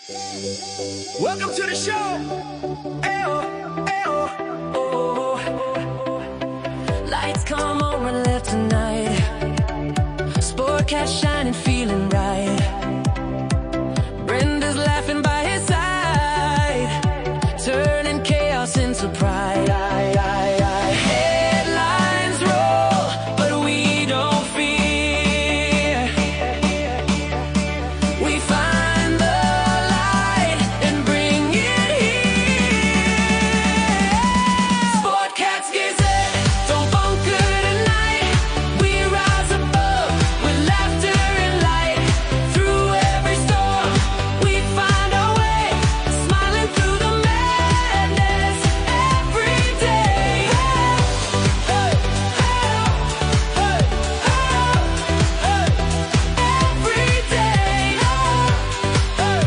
Welcome to the show. Ayo, ayo, oh. Lights come on and left tonight. Sportcat shining, feeling right. Brenda's laughing by his side, turning chaos into pride. Headlines roll, but we don't fear. We find the light and bring it here. Sportcat's Gazette, don't bunker tonight. We rise above with laughter and light. Through every storm, we find our way, smiling through the madness every day. Hey, hey, hey, hey, hey, every day. Hey,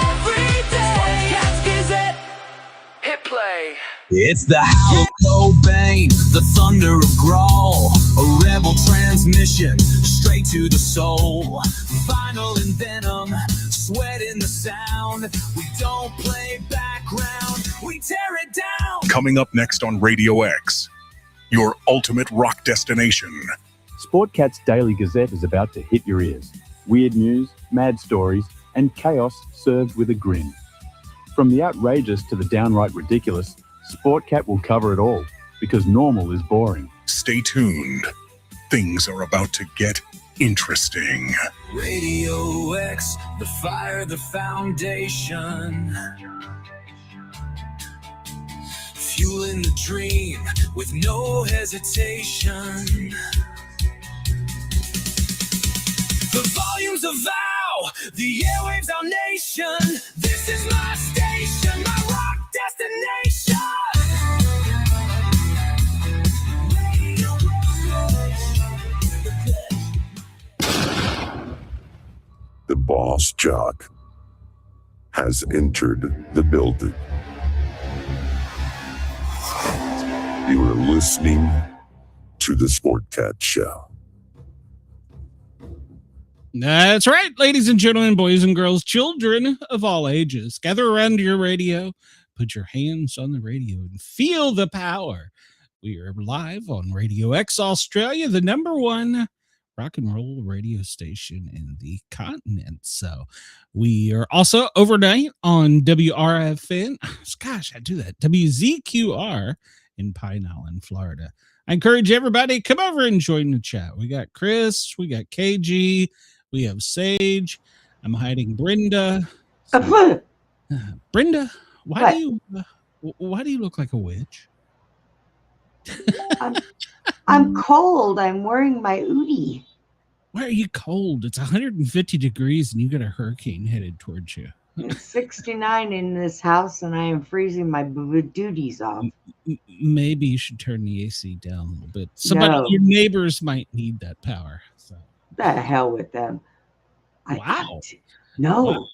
every day. Sportcat's Gazette, hit play. It's the howl of Cobain, the thunder of Grawl, a rebel transmission straight to the soul. Vinyl and venom, sweat in the sound. We don't play background, we tear it down. Coming up next on Radio X, your ultimate rock destination. Sportcat's Daily Gazette is about to hit your ears. Weird news, mad stories, and chaos served with a grin. From the outrageous to the downright ridiculous, Sportcat will cover it all, because normal is boring. Stay tuned. Things are about to get interesting. Radio X, the fire, the foundation. Fueling the dream with no hesitation. The volumes of vow, the airwaves, our nation. This is my station, my rock destination. Radio The boss jock has entered the building. You are listening to the Sportcat Show. That's right, ladies and gentlemen, boys and girls, children of all ages. Gather around your radio, put your hands on the radio, and feel the power. We are live on Radio X Australia, the number one rock and roll radio station in the continent. So we are also overnight on WRFN. Gosh, I do that. WZQR in Pine Island, Florida. I encourage everybody, come over and join the chat. We got Chris, we got KG, we have Sage. I'm hiding Brenda. So, Brenda, why do you look like a witch? I'm cold. I'm wearing my Udi. Why are you cold? It's 150 degrees and you got a hurricane headed towards you. It's 69 in this house and I am freezing my duties off. Maybe you should turn the AC down a little bit. Your neighbors might need that power. So the hell with them. Wow. No.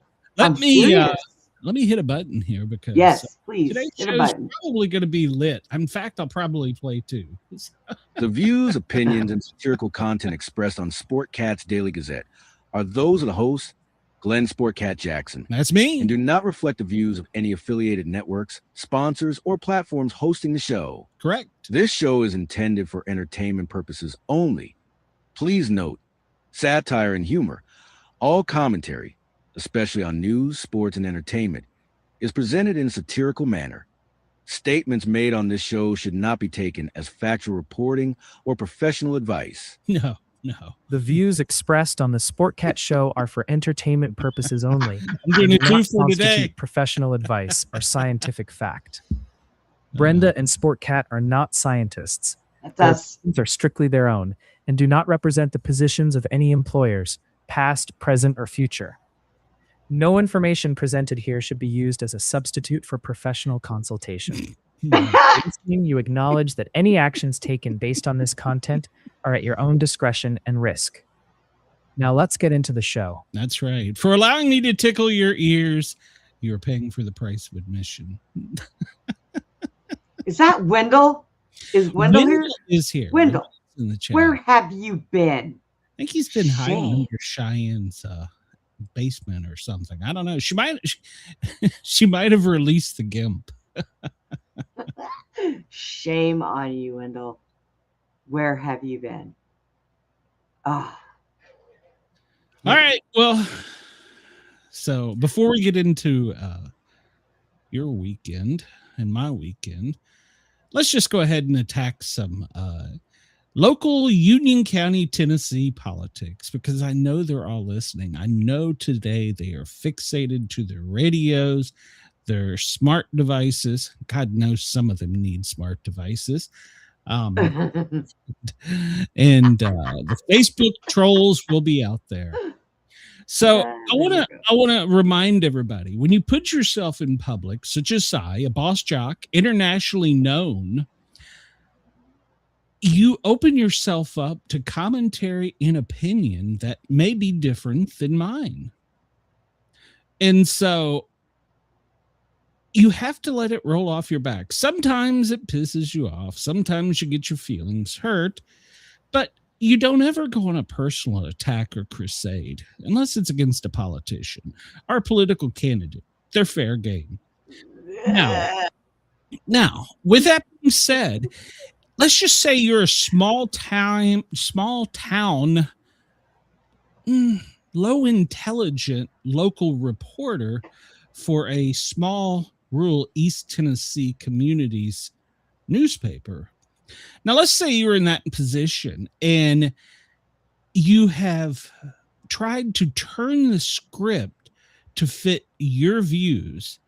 Let me hit a button here because yes, please. Today's show is probably going to be lit. In fact, I'll probably play two. The views, opinions, and satirical content expressed on Sportcat's Daily Gazette are those of the host, Glenn Sportcat Jackson. That's me. And do not reflect the views of any affiliated networks, sponsors, or platforms hosting the show. Correct. This show is intended for entertainment purposes only. Please note, satire and humor, all commentary, especially on news, sports, and entertainment, is presented in a satirical manner. Statements made on this show should not be taken as factual reporting or professional advice. No. The views expressed on the Sportcat Show are for entertainment purposes only. I'm doing it too for constitute today. Professional advice or scientific fact. Brenda and Sportcat are not scientists. That's us. Their opinions are strictly their own and do not represent the positions of any employers, past, present, or future. No information presented here should be used as a substitute for professional consultation. You acknowledge that any actions taken based on this content are at your own discretion and risk. Now let's get into the show. That's right. For allowing me to tickle your ears, you're paying for the price of admission. Is that Wendell? Is Wendell here? Is here. Wendell, in the chat. where have you been? think he's been hiding Shame. under Cheyenne's basement or something. I don't know. She might have released the GIMP. Shame on you, Wendell. Where have you been? Ah. All right. Well, so before we get into your weekend and my weekend, let's just go ahead and attack some local Union County, Tennessee politics, because I know they're all listening. I know today they are fixated to their radios, their smart devices. God knows some of them need smart devices. And the Facebook trolls will be out there. So I want to remind everybody, when you put yourself in public, such as I, a boss jock, internationally known, you open yourself up to commentary and opinion that may be different than mine. And so you have to let it roll off your back. Sometimes it pisses you off. Sometimes you get your feelings hurt, but you don't ever go on a personal attack or crusade unless it's against a politician or a political candidate. They're fair game. Now, with that being said, let's just say you're a small town, low intelligent local reporter for a small rural East Tennessee community's newspaper. Now, let's say you're in that position and you have tried to turn the script to fit your views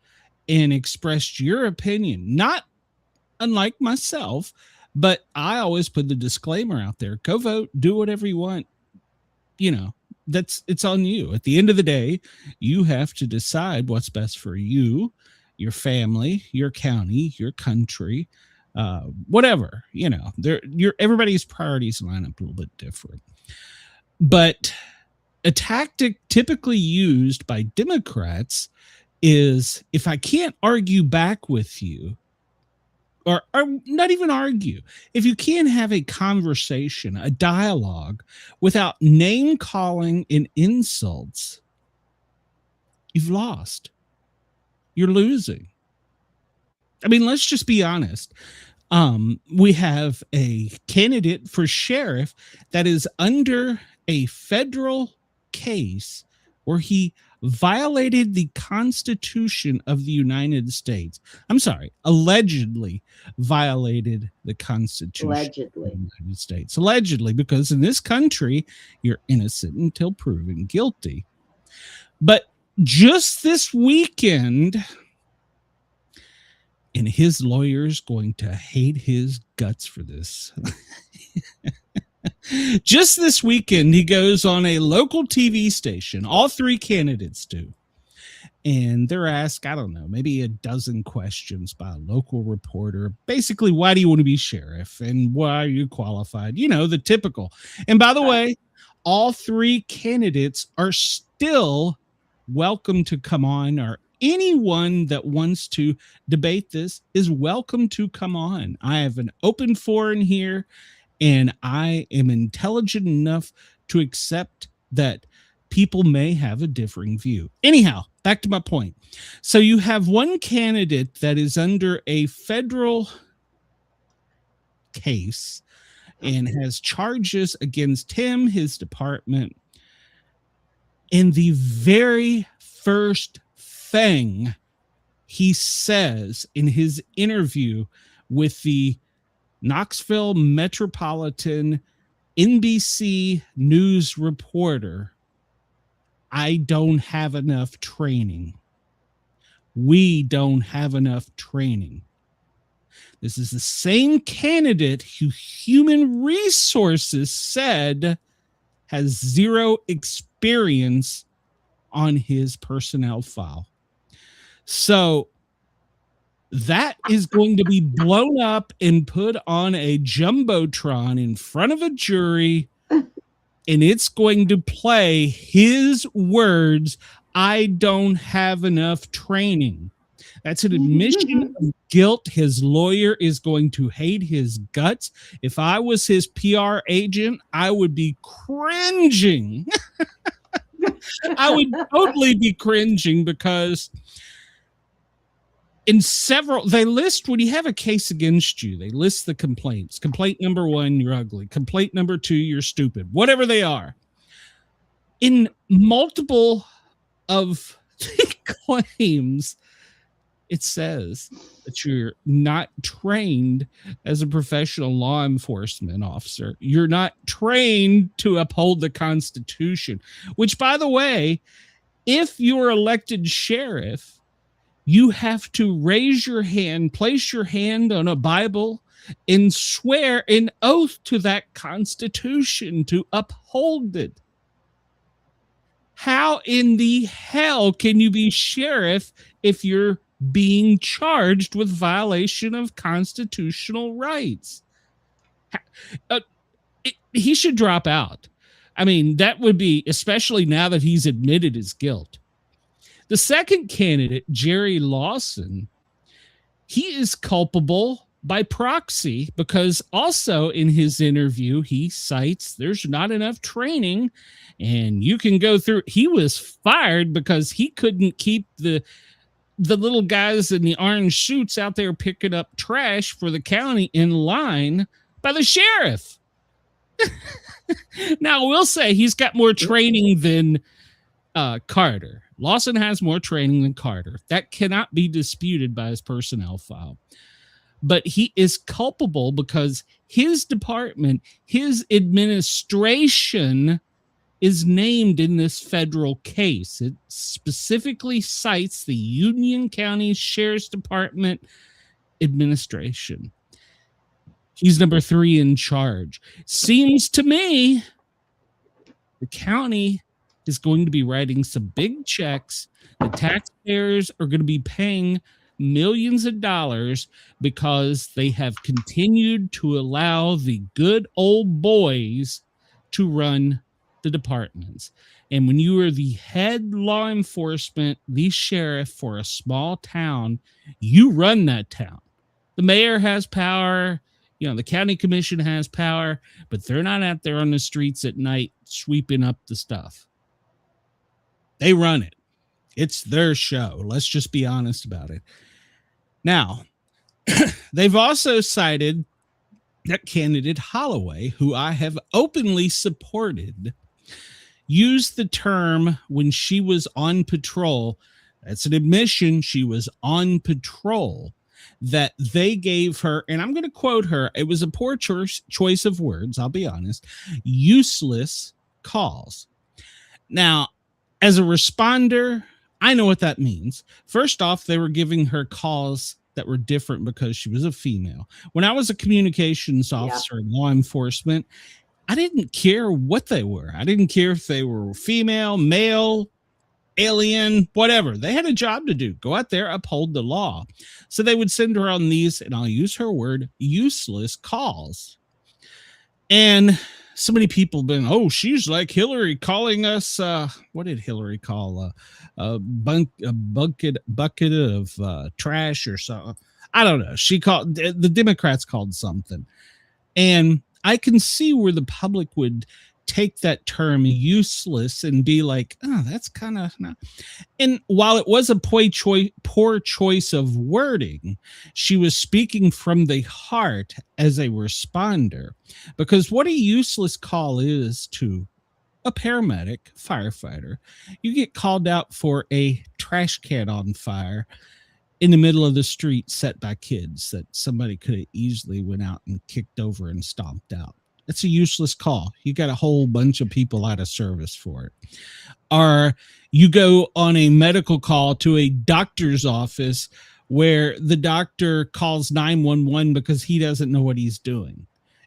and expressed your opinion, not unlike myself, but I always put the disclaimer out there. Go vote, do whatever you want. You know, it's on you. At the end of the day, you have to decide what's best for you, your family, your county, your country, whatever. You know, everybody's priorities line up a little bit different. But a tactic typically used by Democrats is, if I can't argue back with you, or not even argue, if you can't have a conversation, a dialogue without name calling and insults, you've lost. You're losing. I mean, let's just be honest. We have a candidate for sheriff that is under a federal case where he violated the Constitution of the United States. I'm sorry, allegedly violated the Constitution of the United States. Allegedly, because in this country, you're innocent until proven guilty. But just this weekend, and his lawyer's going to hate his guts for this. Just this weekend, he goes on a local TV station. All three candidates do. And they're asked, I don't know, maybe a dozen questions by a local reporter. Basically, why do you want to be sheriff? And why are you qualified? You know, the typical. And by the way, all three candidates are still welcome to come on, or anyone that wants to debate this is welcome to come on. I have an open forum here. And I am intelligent enough to accept that people may have a differing view. Anyhow, back to my point. So you have one candidate that is under a federal case and has charges against him, his department. And the very first thing he says in his interview with the Knoxville Metropolitan NBC News reporter, I don't have enough training. We don't have enough training. This is the same candidate who Human Resources said has zero experience on his personnel file. So that is going to be blown up and put on a jumbotron in front of a jury, and it's going to play his words, I don't have enough training. That's an admission of guilt. His lawyer is going to hate his guts. If I was his PR agent, I would be cringing. I would totally be cringing because in several, they list when you have a case against you, they list the complaints. Complaint number 1, you're ugly. Complaint number 2, you're stupid. Whatever they are. In multiple of the claims, it says that you're not trained as a professional law enforcement officer. You're not trained to uphold the Constitution, which, by the way, if you're elected sheriff, you have to raise your hand, place your hand on a Bible, and swear an oath to that Constitution to uphold it. How in the hell can you be sheriff if you're being charged with violation of constitutional rights? He should drop out. I mean, that would be, especially now that he's admitted his guilt. The second candidate, Jerry Lawson, he is culpable by proxy because also in his interview, he cites there's not enough training and you can go through. He was fired because he couldn't keep the little guys in the orange suits out there picking up trash for the county in line by the sheriff. Now, we'll say he's got more training than Carter. Lawson has more training than Carter. That cannot be disputed by his personnel file. But he is culpable because his department, his administration is named in this federal case. It specifically cites the Union County Sheriff's Department administration. He's number 3 in charge. Seems to me the county is going to be writing some big checks. The taxpayers are going to be paying millions of dollars because they have continued to allow the good old boys to run the departments. And when you are the head law enforcement, the sheriff for a small town, you run that town. The mayor has power, the county commission has power, but they're not out there on the streets at night sweeping up the stuff. They run it. It's their show. Let's just be honest about it. Now, they've also cited that candidate Holloway, who I have openly supported, used the term when she was on patrol. That's an admission. She was on patrol. That they gave her, and I'm going to quote her, it was a poor choice of words, I'll be honest, useless calls. Now, as a responder, I know what that means. First off, they were giving her calls that were different because she was a female. When I was a communications officer in law enforcement, I didn't care what they were. I didn't care if they were female, male, alien, whatever. They had a job to do. Go out there, uphold the law. So they would send her on these, and I'll use her word, useless calls. And so many people have been, oh, she's like Hillary calling us, what did Hillary call? A bucket of trash or something. I don't know. She called, the Democrats called something. And I can see where the public would take that term useless and be like, oh, that's kind of not. And while it was a poor choice of wording, she was speaking from the heart as a responder, because what a useless call is to a paramedic, firefighter, you get called out for a trash can on fire in the middle of the street set by kids that somebody could have easily went out and kicked over and stomped out. That's a useless call. You got a whole bunch of people out of service for it. Or you go on a medical call to a doctor's office where the doctor calls 911 because he doesn't know what he's doing.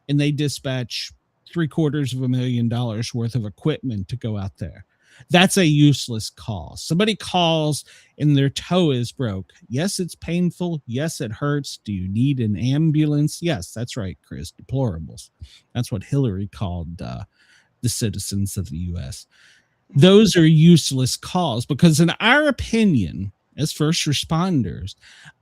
And they dispatch $750,000 worth of equipment to go out there. That's a useless call. Somebody calls and their toe is broke. Yes, it's painful. Yes, it hurts. Do you need an ambulance? Yes, that's right, Chris. Deplorables. That's what Hillary called the citizens of the U.S. Those are useless calls because in our opinion, as first responders,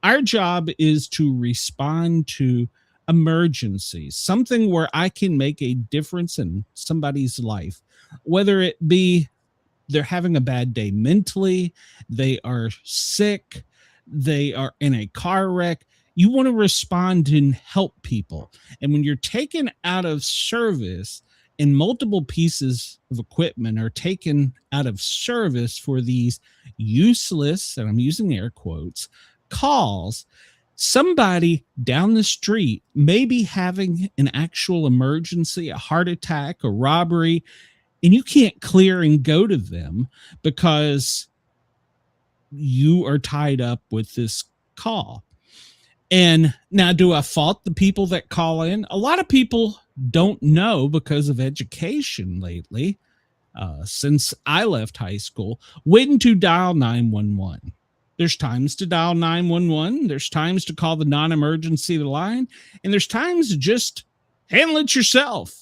our job is to respond to emergencies, something where I can make a difference in somebody's life, whether it be they're having a bad day mentally, they are sick, they are in a car wreck. You want to respond and help people. And when you're taken out of service and multiple pieces of equipment are taken out of service for these useless, and I'm using air quotes, calls, somebody down the street may be having an actual emergency, a heart attack, a robbery, and you can't clear and go to them because you are tied up with this call. And now, do I fault the people that call in? A lot of people don't know because of education lately, since I left high school, when to dial 911. There's times to dial 911. There's times to call the non-emergency line. And there's times to just handle it yourself.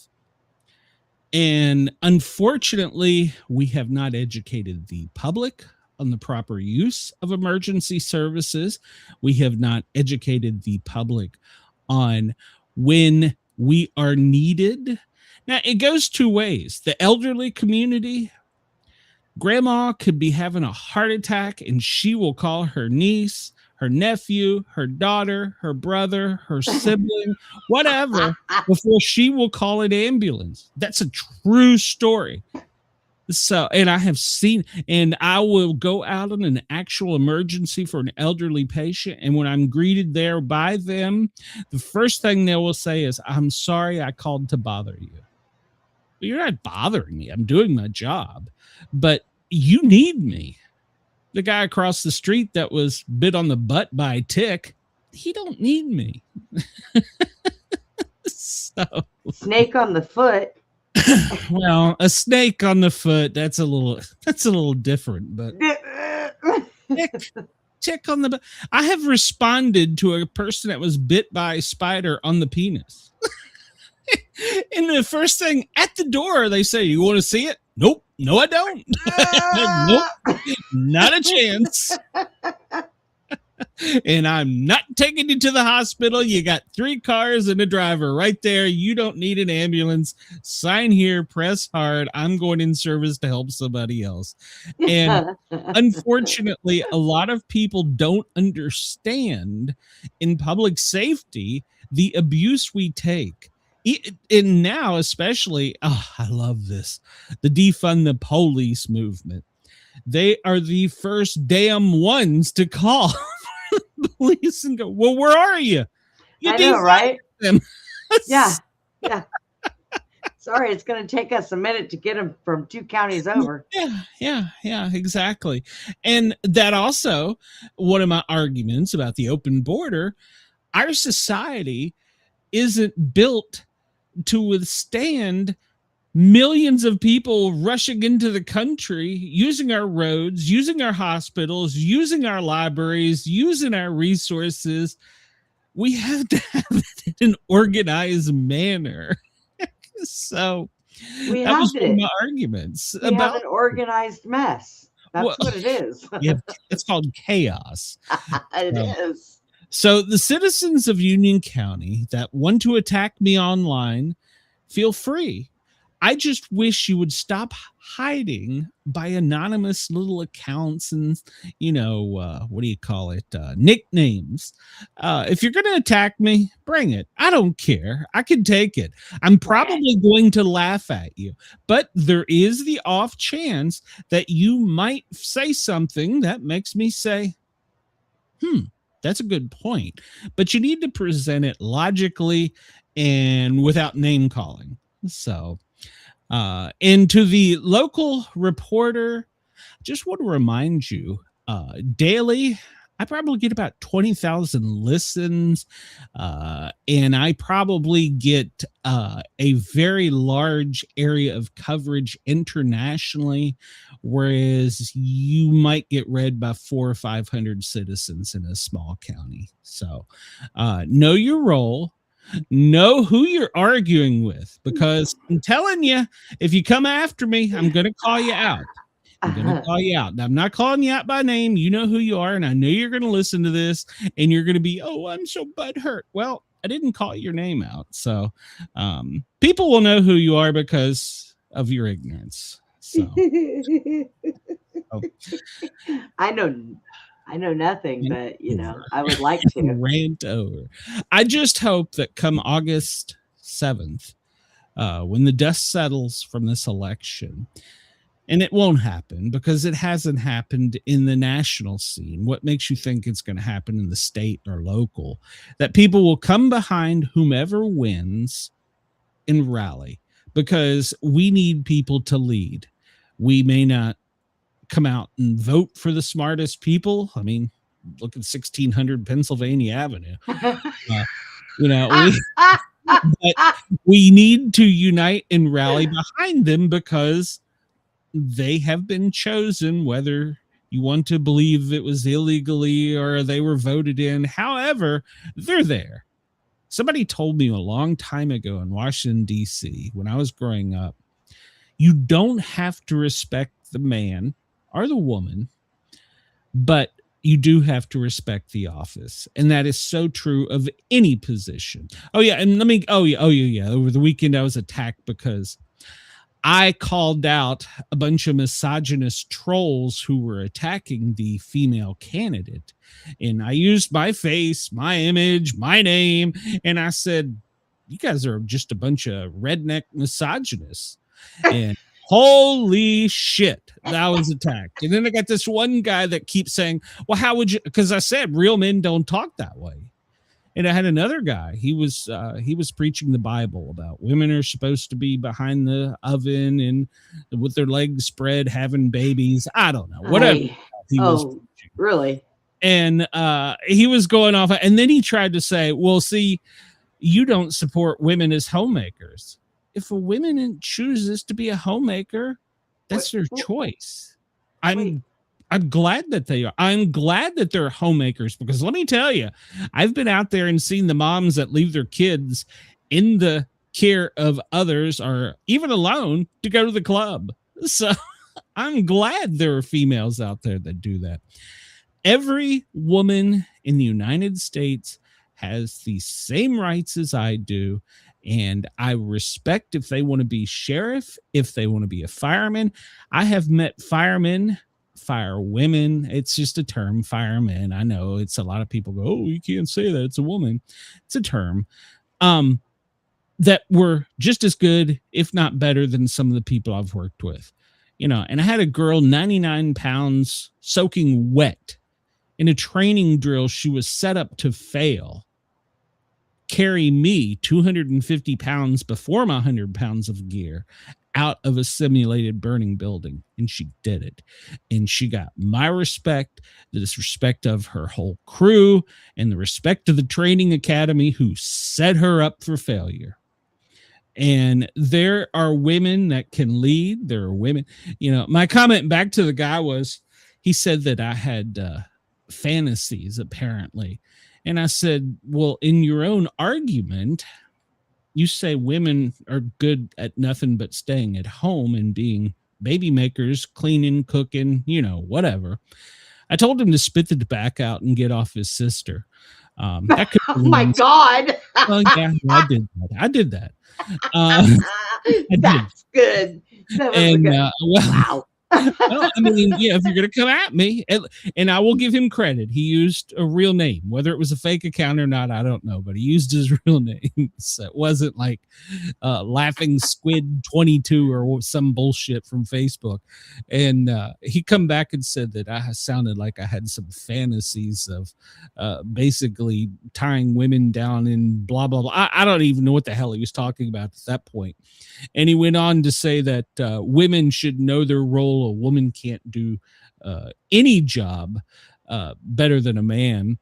And unfortunately, we have not educated the public on the proper use of emergency services. We have not educated the public on when we are needed. Now, it goes two ways. The elderly community, grandma could be having a heart attack and she will call her niece, her nephew, her daughter, her brother, her sibling, whatever, before she will call an ambulance. That's a true story. So, and I have seen, and I will go out on an actual emergency for an elderly patient. And when I'm greeted there by them, the first thing they will say is, "I'm sorry I called to bother you." Well, you're not bothering me. I'm doing my job, but you need me. The guy across the street that was bit on the butt by a tick, he don't need me. So, snake on the foot. Well, a snake on the foot, that's a little different, but tick on the butt. I have responded to a person that was bit by a spider on the penis. And the first thing at the door, they say, "You want to see it?" Nope. No, I don't. Nope. Not a chance. And I'm not taking you to the hospital. You got 3 cars and a driver right there. You don't need an ambulance. Sign here, press hard. I'm going in service to help somebody else. And unfortunately, a lot of people don't understand in public safety the abuse we take. And now, especially, I love this, the defund the police movement. They are the first damn ones to call the police and go, "Well, where are you?" I know, right? Yeah. Sorry, it's going to take us a minute to get them from 2 counties over. Yeah, exactly. And that also, one of my arguments about the open border, our society isn't built to withstand millions of people rushing into the country, using our roads, using our hospitals, using our libraries, using our resources. We have to have it in an organized manner. So that was one of my arguments. We have an organized mess. That's what it is. Yeah, it's called chaos. It is. So the citizens of Union County that want to attack me online, feel free. I just wish you would stop hiding by anonymous little accounts and, what do you call it? Nicknames. If you're going to attack me, bring it. I don't care. I can take it. I'm probably going to laugh at you, but there is the off chance that you might say something that makes me say, that's a good point. But you need to present it logically and without name calling. So, and to the local reporter, just want to remind you, daily, I probably get about 20,000 listens, and I probably get a very large area of coverage internationally, whereas you might get read by 400 or 500 citizens in a small county. So know your role. Know who you're arguing with, because I'm telling you, if you come after me, I'm going to call you out. I'm going to call you out. Now, I'm not calling you out by name. You know who you are, and I know you're going to listen to this, and you're going to be, oh, I'm so butthurt. Well, I didn't call your name out. So people will know who you are because of your ignorance. So I know nothing, but I would like to rant over. I just hope that come August 7th, when the dust settles from this election, and it won't happen because it hasn't happened in the national scene. What makes you think it's going to happen in the state or local? That people will come behind whomever wins and rally, because we need people to lead. We may not come out and vote for the smartest people. I mean, look at 1600 Pennsylvania Avenue. But we need to unite and rally behind them because they have been chosen, whether you want to believe it was illegally or they were voted in. However, they're there. Somebody told me a long time ago in Washington, D.C., when I was growing up, you don't have to respect the man or the woman, but you do have to respect the office. And that is so true of any position. Over the weekend I was attacked because I called out a bunch of misogynist trolls who were attacking the female candidate. And I used my face, my image, my name, and I said, you guys are just a bunch of redneck misogynists. And holy shit, that was attacked. And then I got this one guy that keeps saying, well, how would you, because I said real men don't talk that way. And I had another guy, he was preaching the Bible about women are supposed to be behind the oven and with their legs spread having babies. I don't know, whatever. Really? And he was going off, and then he tried to say, well, see, you don't support women as homemakers. If a woman chooses to be a homemaker, that's their choice. I'm glad that they are. I'm glad that they're homemakers, because let me tell you, I've been out there and seen the moms that leave their kids in the care of others or even alone to go to the club. So I'm glad there are females out there that do that. Every woman in the United States has the same rights as I do. And I respect if they want to be sheriff, if they want to be a fireman. I have met firemen, firewomen. It's just a term, firemen. I know it's a lot of people go, oh, you can't say that. It's a woman. It's a term. That were just as good, if not better, than some of the people I've worked with. And I had a girl 99 pounds soaking wet in a training drill. She was set up to fail. Carry me 250 pounds before my 100 pounds of gear out of a simulated burning building. And she did it. And she got my respect, the respect of her whole crew, and the respect of the training academy who set her up for failure. And there are women that can lead. There are women, my comment back to the guy was, he said that I had fantasies, apparently. And I said, well, in your own argument, you say women are good at nothing but staying at home and being baby makers, cleaning, cooking, whatever. I told him to spit the tobacco out and get off his sister. Oh my God. Well, yeah, I did that. That's good. That was good. Wow. Well, I mean, if you're going to come at me, and I will give him credit, he used a real name. Whether it was a fake account or not, I don't know, but he used his real name. So it wasn't like Laughing Squid 22 or some bullshit from Facebook. And he come back and said that I sounded like I had some fantasies of basically tying women down and blah, blah, blah. I don't even know what the hell he was talking about at that point. And he went on to say that women should know their role. A woman can't do any job better than a man.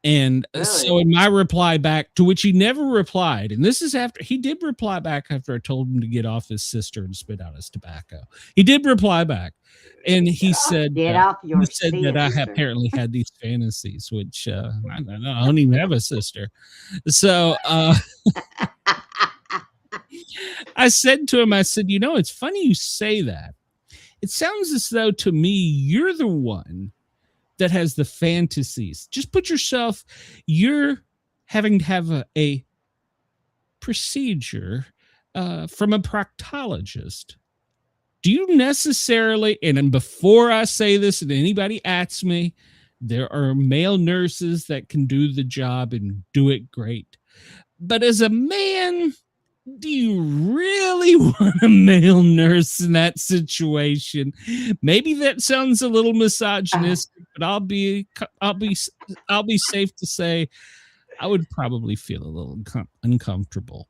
And so in my reply back, to which he never replied, and this is after he did reply back after I told him to get off his sister and spit out his tobacco. He did reply back, and he said, that I apparently had these fantasies, which I don't even have a sister. So I said to him, I said, it's funny you say that. it sounds as though to me you're the one that has the fantasies. Just put yourself, you're having to have a procedure from a proctologist. Do you necessarily, and before I say this and anybody asks me, there are male nurses that can do the job and do it great. But as a man, do you really want a male nurse in that situation? Maybe that sounds a little misogynistic, but I'll be safe to say I would probably feel a little uncomfortable.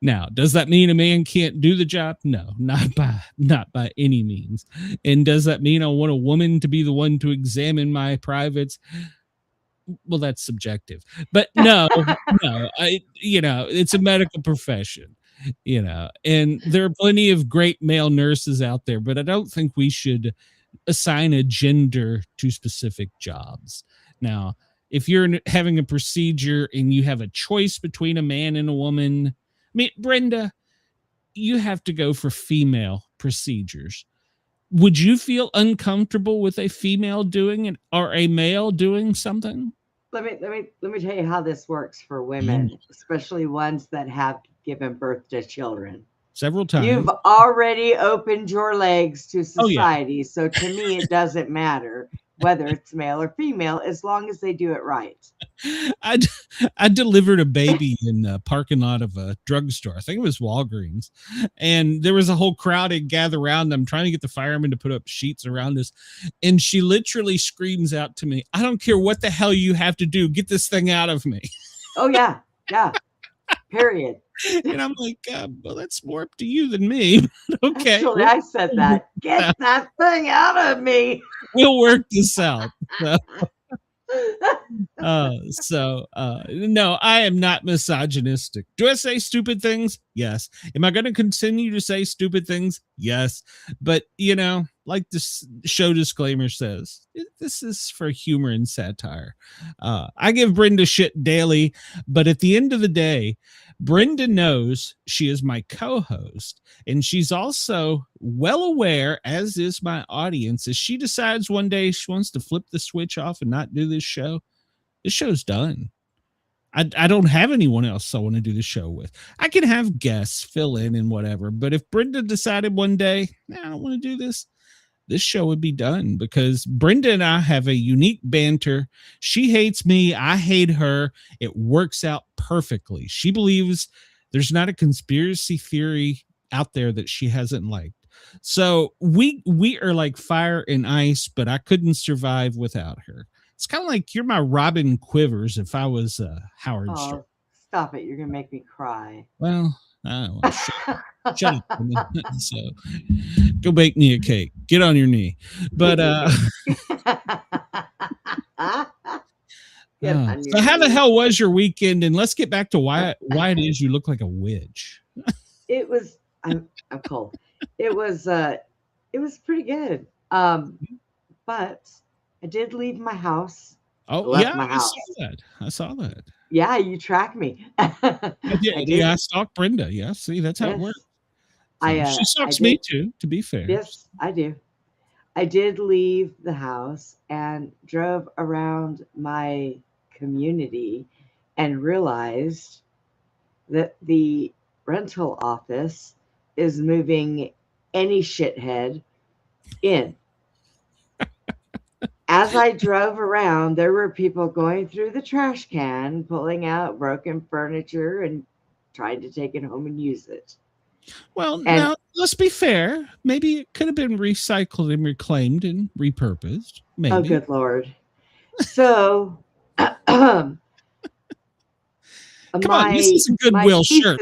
Now, does that mean a man can't do the job? No, not by any means. And does that mean I want a woman to be the one to examine my privates? Well, that's subjective. But no, it's a medical profession, and there are plenty of great male nurses out there, but I don't think we should assign a gender to specific jobs. Now, if you're having a procedure and you have a choice between a man and a woman, I mean, Brenda, you have to go for female procedures. Would you feel uncomfortable with a female doing it or a male doing something? Let me tell you how this works for women, especially ones that have given birth to children. Several times. You've already opened your legs to society, Oh, yeah. So to me, it doesn't matter whether it's male or female, as long as they do it right. I delivered a baby in the parking lot of a drugstore. I think it was Walgreens. And there was a whole crowd and gather around. I'm trying to get the firemen to put up sheets around us. And she literally screams out to me, "I don't care what the hell you have to do. Get this thing out of me." Oh, yeah. Yeah. Period. And I'm like, well, that's more up to you than me. Okay. Actually, I said that. Get that thing out of me. We'll work this out. No, I am not misogynistic. Do I say stupid things? Yes. Am I going to continue to say stupid things? Yes. But, like this show disclaimer says, this is for humor and satire. I give Brenda shit daily, but at the end of the day, Brenda knows she is my co-host, and she's also well aware, as is my audience, if she decides one day she wants to flip the switch off and not do this show's done. I don't have anyone else I want to do the show with. I can have guests fill in and whatever, but if Brenda decided one day, I don't want to do this show would be done, because Brenda and I have a unique banter. She hates me. I hate her. It works out perfectly. She believes there's not a conspiracy theory out there that she hasn't liked. So we are like fire and ice, but I couldn't survive without her. It's kind of like you're my Robin Quivers if I was Howard Stern. Stop it. You're going to make me cry. Well, shut up. So go bake me a cake. Get on your knee. But so how the hell was your weekend? And let's get back to why it is you look like a witch. It was I'm cold. It was pretty good. But I did leave my house. Oh, yeah, I saw that. Yeah, you track me. I did. Yeah, I stalked Brenda. Yeah, see, that's how it works. So she stalks me too, to be fair. Yes, I do. I did leave the house and drove around my community and realized that the rental office is moving any shithead in. As I drove around, there were people going through the trash can, pulling out broken furniture and trying to take it home and use it. Well, now, let's be fair. Maybe it could have been recycled and reclaimed and repurposed. Maybe. Oh, good Lord. So, come on, this is a Goodwill shirt.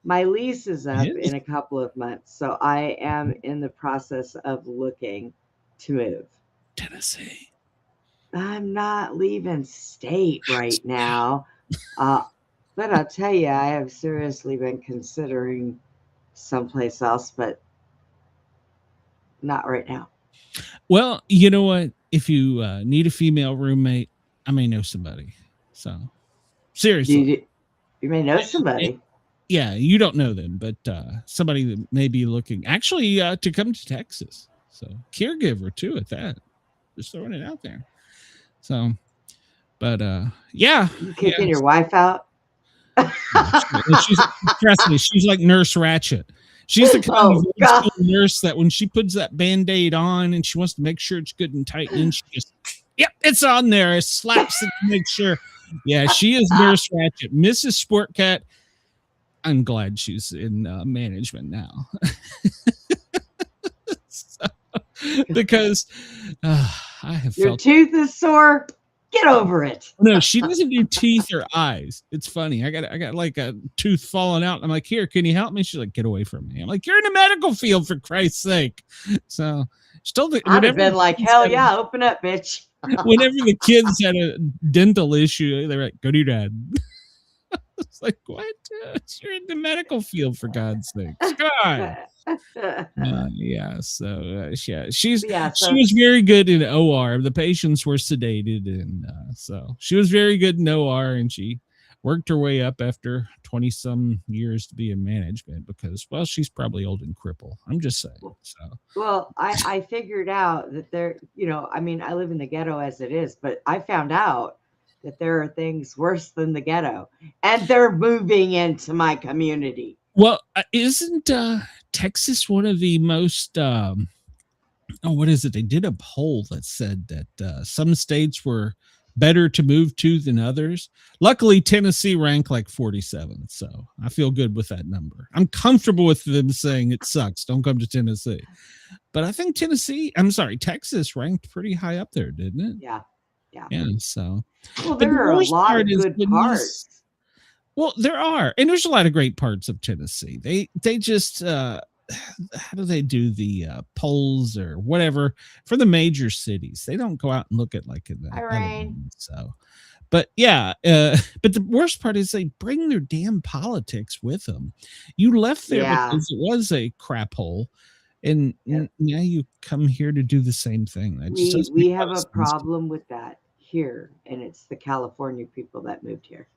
My lease is up in a couple of months, so I am in the process of looking to move. Tennessee. I'm not leaving state right now, but I'll tell you, I have seriously been considering someplace else, but not right now. Well, you know what? If you need a female roommate, I may know somebody. So, seriously. You may know somebody. Yeah, you don't know them, but somebody that may be looking actually to come to Texas. So caregiver too at that. Just throwing it out there. So, but yeah. You kicking your wife out? Trust me, she's like Nurse Ratchet. She's the kind of old school nurse that when she puts that Band-Aid on and she wants to make sure it's good and tight, and she just, yep, it's on there. It slaps it to make sure. Yeah, she is Nurse Ratchet. Mrs. Sportcat, I'm glad she's in management now. So, because I have your felt tooth is sore. Get over it. No, she doesn't do teeth or eyes. It's funny. I got like a tooth falling out. I'm like, here, can you help me? She's like, get away from me. I'm like, you're in the medical field, for Christ's sake. So she told me, I'd have been like, hell yeah, open up, bitch. Whenever the kids had a dental issue, they were like, go to your dad. It's like, what? You're in the medical field, for God's sake. God. Yeah, so yeah, she was very good in OR. The patients were sedated, and so she was very good in OR, and she worked her way up after 20 some years to be in management because, well, she's probably old and crippled. I'm just saying. So well, I figured out that there, I mean, I live in the ghetto as it is, but I found out that there are things worse than the ghetto, and they're moving into my community. Well, isn't Texas one of the most what is it? They did a poll that said that some states were better to move to than others. Luckily, Tennessee ranked like 47th, so I feel good with that number. I'm comfortable with them saying it sucks. Don't come to Tennessee. But I think Texas ranked pretty high up there, didn't it? Yeah. So, well, there are a lot of good parts. Well, there are, and there's a lot of great parts of Tennessee. They just how do they do the polls or whatever for the major cities? They don't go out and look at like in the ones, so. But yeah, but the worst part is they bring their damn politics with them. You left there because it was a crap hole, and now you come here to do the same thing. We have a problem with that here, and it's the California people that moved here.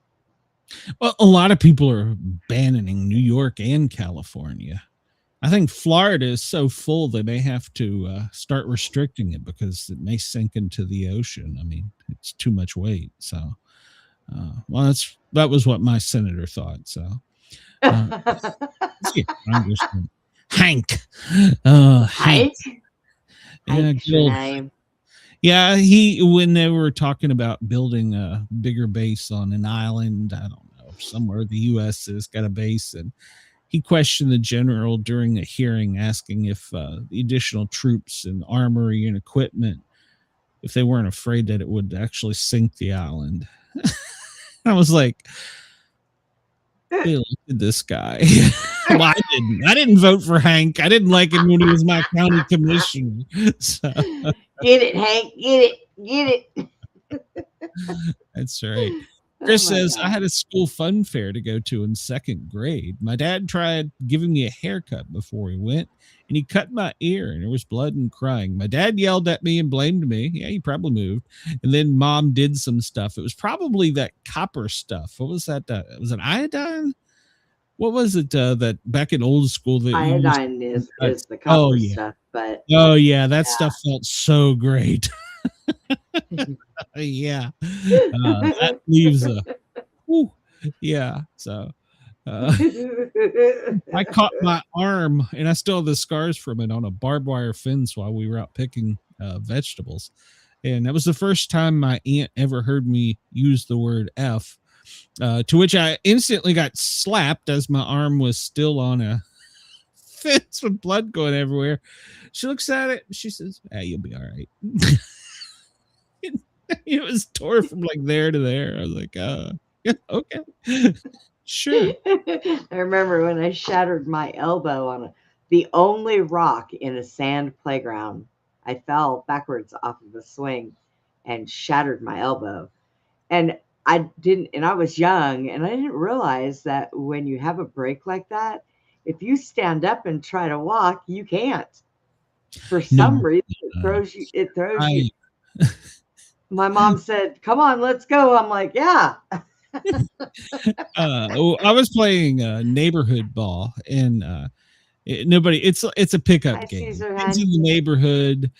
Well, a lot of people are banning New York and California. I think Florida is so full that they have to start restricting it because it may sink into the ocean. I mean, it's too much weight. So, well, that was what my senator thought. So, Hank. Hank. Yeah, when they were talking about building a bigger base on an island, I don't know, somewhere the U.S. has got a base, and he questioned the general during a hearing, asking if the additional troops and armory and equipment, if they weren't afraid that it would actually sink the island. I was like, they elected this guy. Well, I didn't vote for Hank. I didn't like him when he was my county commissioner. So. Get it, Hank. Get it. That's right. Chris says, I had a school fun fair to go to in 2nd grade. My dad tried giving me a haircut before he went, and he cut my ear, and there was blood and crying. My dad yelled at me and blamed me. Yeah, he probably moved. And then Mom did some stuff. It was probably that copper stuff. What was that? Was it iodine? What was it that back in old school? That iodine is the copper stuff. But that stuff felt so great. Yeah, that leaves a so I caught my arm, and I still have the scars from it, on a barbed wire fence while we were out picking vegetables, and that was the first time my aunt ever heard me use the word F, to which I instantly got slapped as my arm was still on a fence with blood going everywhere. She looks at it, she says, you'll be all right. It was tore from like there to there. I was like, yeah, okay. Sure. I remember when I shattered my elbow on the only rock in a sand playground. I fell backwards off of the swing and shattered my elbow. And I was young, and I didn't realize that when you have a break like that, if you stand up and try to walk, you can't. For some reason, it throws you. My mom said, come on, let's go. I'm like, yeah. I was playing neighborhood ball, and it's a pickup Hi, game. Caesar. Kids Hi. in the neighborhood,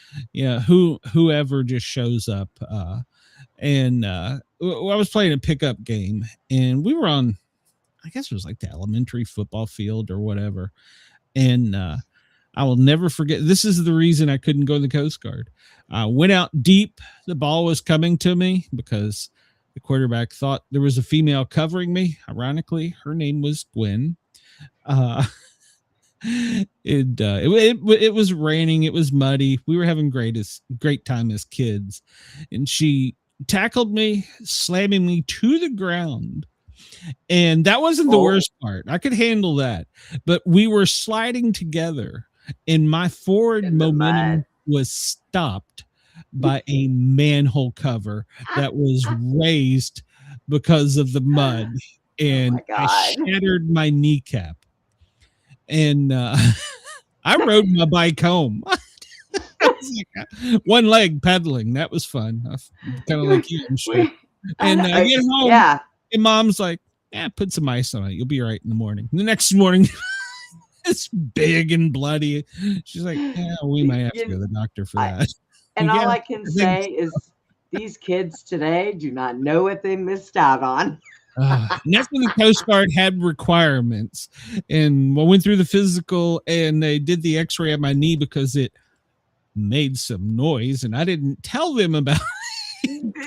whoever just shows up. And I was playing a pickup game, and we were on, I guess it was like the elementary football field or whatever. And I will never forget. This is the reason I couldn't go in the Coast Guard. I went out deep. The ball was coming to me because the quarterback thought there was a female covering me. Ironically, her name was Gwen. It was raining. It was muddy. We were having great time as kids, and she tackled me, slamming me to the ground. And that wasn't the worst part. I could handle that, but we were sliding together, and my forward momentum was stopped by a manhole cover that was raised because of the mud, and I shattered my kneecap. And I rode my bike home. One leg pedaling. That was fun. Kind of like you, I'm sure. And I get home, and Mom's like, put some ice on it. You'll be right in the morning. The next morning, it's big and bloody. She's like, we might have to go to the doctor for that. And all I can say is these kids today do not know what they missed out on. And that's when the Coast Guard had requirements, and I went through the physical, and they did the x-ray of my knee because it made some noise, and I didn't tell them about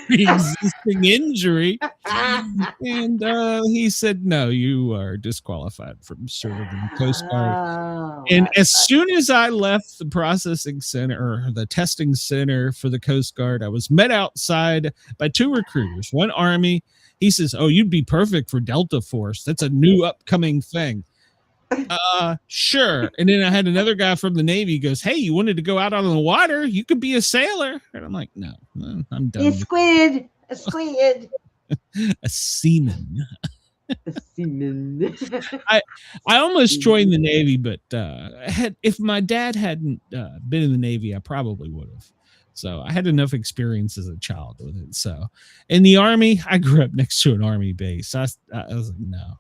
pre-existing injury. And he said, no, you are disqualified from serving the Coast Guard. And as soon as I left the processing center, or the testing center for the Coast Guard, I was met outside by two recruiters, one Army. He says, oh, you'd be perfect for Delta Force. That's a new upcoming thing. Sure. And then I had another guy from the Navy goes, hey, you wanted to go out on the water? You could be a sailor. And I'm like, no, I'm done. A squid. A seaman. A seaman. I almost joined the Navy, but if my dad hadn't been in the Navy, I probably would have. So I had enough experience as a child with it. So in the Army, I grew up next to an Army base. I was like, no.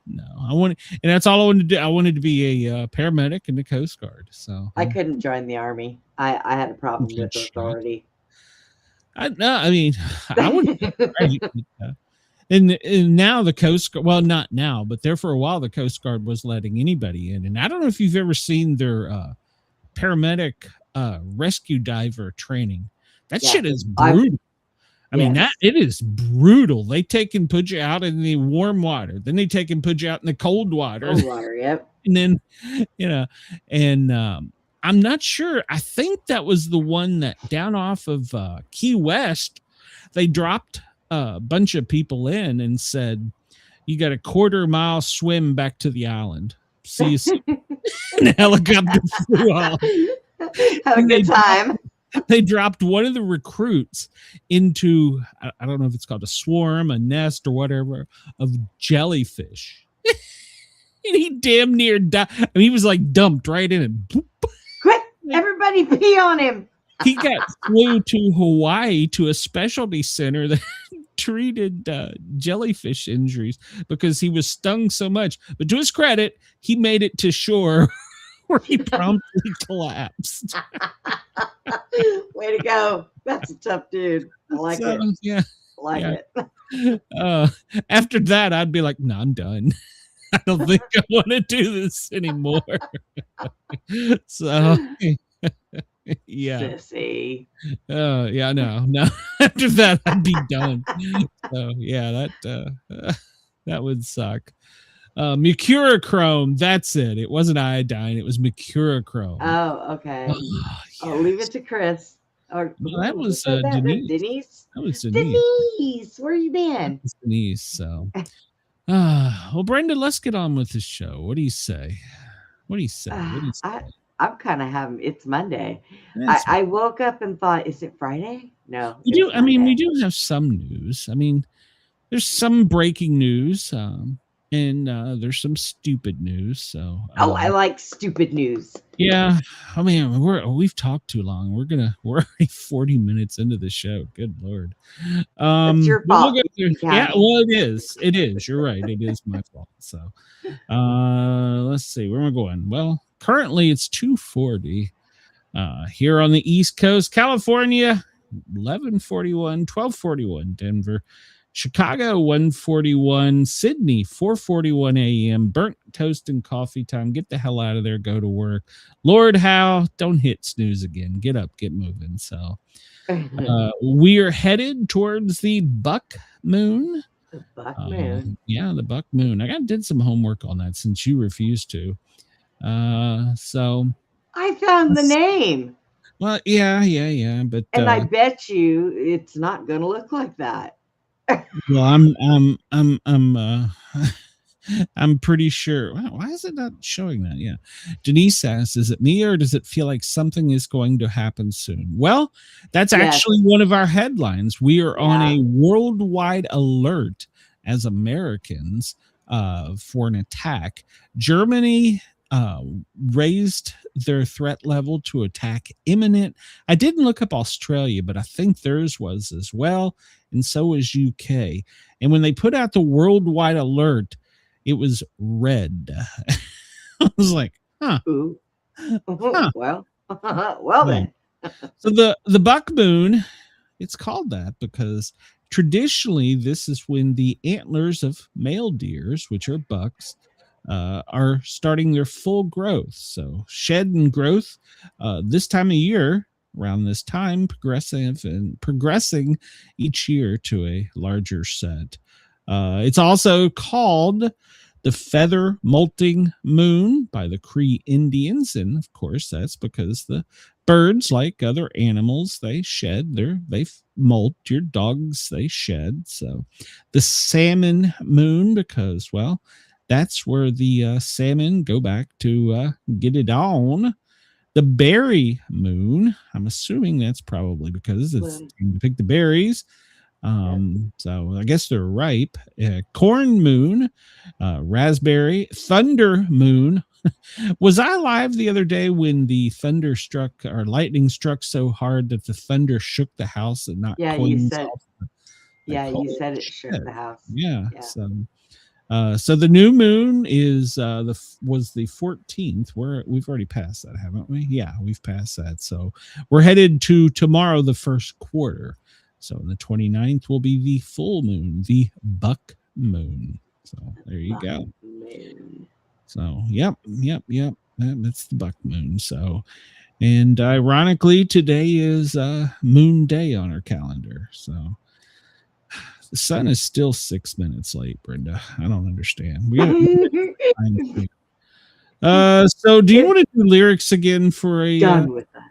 And that's all I wanted to do. I wanted to be a paramedic in the Coast Guard. So I couldn't join the Army. I had a problem with authority. I wouldn't. And now the Coast Guard, well, not now, but there for a while, the Coast Guard was letting anybody in. And I don't know if you've ever seen their paramedic rescue diver training. That shit is brutal. I mean, it is brutal. They take and put you out in the warm water. Then they take and put you out in the cold water. Cold water, yep. And then, and I'm not sure. I think that was the one that down off of Key West, they dropped a bunch of people in and said, you got a 1/4 mile swim back to the island. See you soon. And the helicopter flew off. Have a good time. They dropped one of the recruits into, I don't know if it's called a swarm, a nest, or whatever, of jellyfish. And he damn near died. I mean, he was like dumped right in it. Boop. Quick, everybody pee on him. He got flew to Hawaii to a specialty center that treated jellyfish injuries because he was stung so much. But to his credit, he made it to shore where he promptly collapsed. Way to go. That's a tough dude. I like it. Yeah. I like it. After that, I'd be like, no, I'm done. I don't think I want to do this anymore. So, yeah. Sissy. Yeah, no. After that, I'd be done. So, yeah, that would suck. Mercurochrome, that's it. It wasn't iodine, it was mercurochrome. Oh, okay. I'll leave it to Chris. Or that was Denise. Denise. That was Denise. Denise, where you been? Denise. So, well, Brenda, let's get on with the show. What do you say? I'm kind of having. It's Monday. I woke up and thought, is it Friday? No. We do have some news. I mean, there's some breaking news. And there's some stupid news. So I like stupid news. Yeah, I mean we've talked too long. We're already 40 minutes into the show. Good Lord. It's your but fault. Yeah, well, it is. It is. You're right. It is my fault. So, let's see where am I going. Well, currently it's 2:40 here on the East Coast, California, 11:41, 12:41, Denver, Chicago 1:41, Sydney 4:41 a.m. Burnt toast and coffee time. Get the hell out of there. Go to work. Lord Howe, don't hit snooze again. Get up. Get moving. So. We are headed towards the buck moon. The buck moon. Yeah, the buck moon. I did some homework on that since you refused to. So I found the name. Well, yeah. But and I bet you it's not going to look like that. Well, I'm pretty sure. Wow, why is it not showing that? Yeah. Denise asks, is it me or does it feel like something is going to happen soon? Well, that's actually one of our headlines. We are on a worldwide alert as Americans for an attack. Germany raised their threat level to attack imminent. I didn't look up Australia, but I think theirs was as well. And so was UK. And when they put out the worldwide alert, it was red. I was like, huh. Ooh. Huh. Well then. So the buck moon, it's called that because traditionally this is when the antlers of male deers, which are bucks, are starting their full growth. So shed and growth this time of year, around this time, progressing each year to a larger set. It's also called the feather molting moon by the Cree Indians. And of course, that's because the birds, like other animals, they shed they molt. Your dogs, they shed. So the salmon moon, because, well, that's where the salmon go back to get it on. The berry moon, I'm assuming that's probably because it's time to pick the berries. So I guess they're ripe. Corn moon, raspberry, thunder moon. Was I live the other day when the thunder struck or lightning struck so hard that the thunder shook the house and not you said you said it shook the house. Yeah. So the new moon is was the 14th. We've already passed that, haven't we? Yeah, we've passed that. So we're headed to tomorrow, the first quarter. So the 29th will be the full moon, the buck moon. So there you go. So yep. That's the buck moon. So, and ironically, today is Moon Day on our calendar. So the sun is still 6 minutes late, Brenda. I don't understand. So do you want to do lyrics again for a done with us?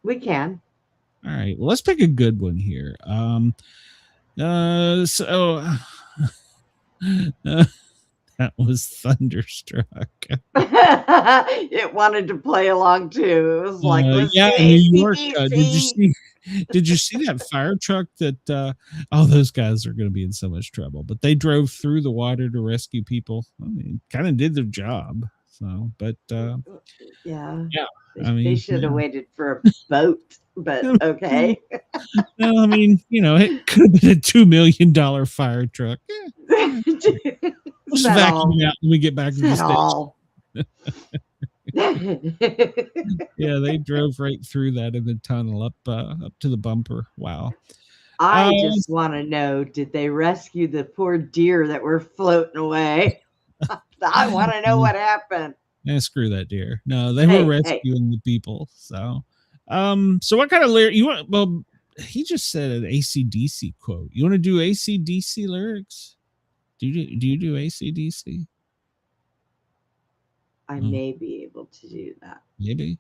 We can. All right. Well, let's pick a good one here. That was Thunderstruck. It wanted to play along too. It was like, New York. Did you see that fire truck that those guys are going to be in so much trouble, but they drove through the water to rescue people. I mean, kind of did their job. So, but they should have waited for a boat, but okay. No, I mean, it could have been a $2 million fire truck. We'll just vacuum out when we get back to the station. Yeah, they drove right through that in the tunnel up to the bumper. Wow. I just want to know, did they rescue the poor deer that were floating away? I want to know what happened. Screw that deer. No, they were rescuing the people. So what kind of lyric you want? Well, he just said an AC/DC quote. You want to do AC/DC lyrics? Do you do AC/DC? I may be able to do that. Maybe.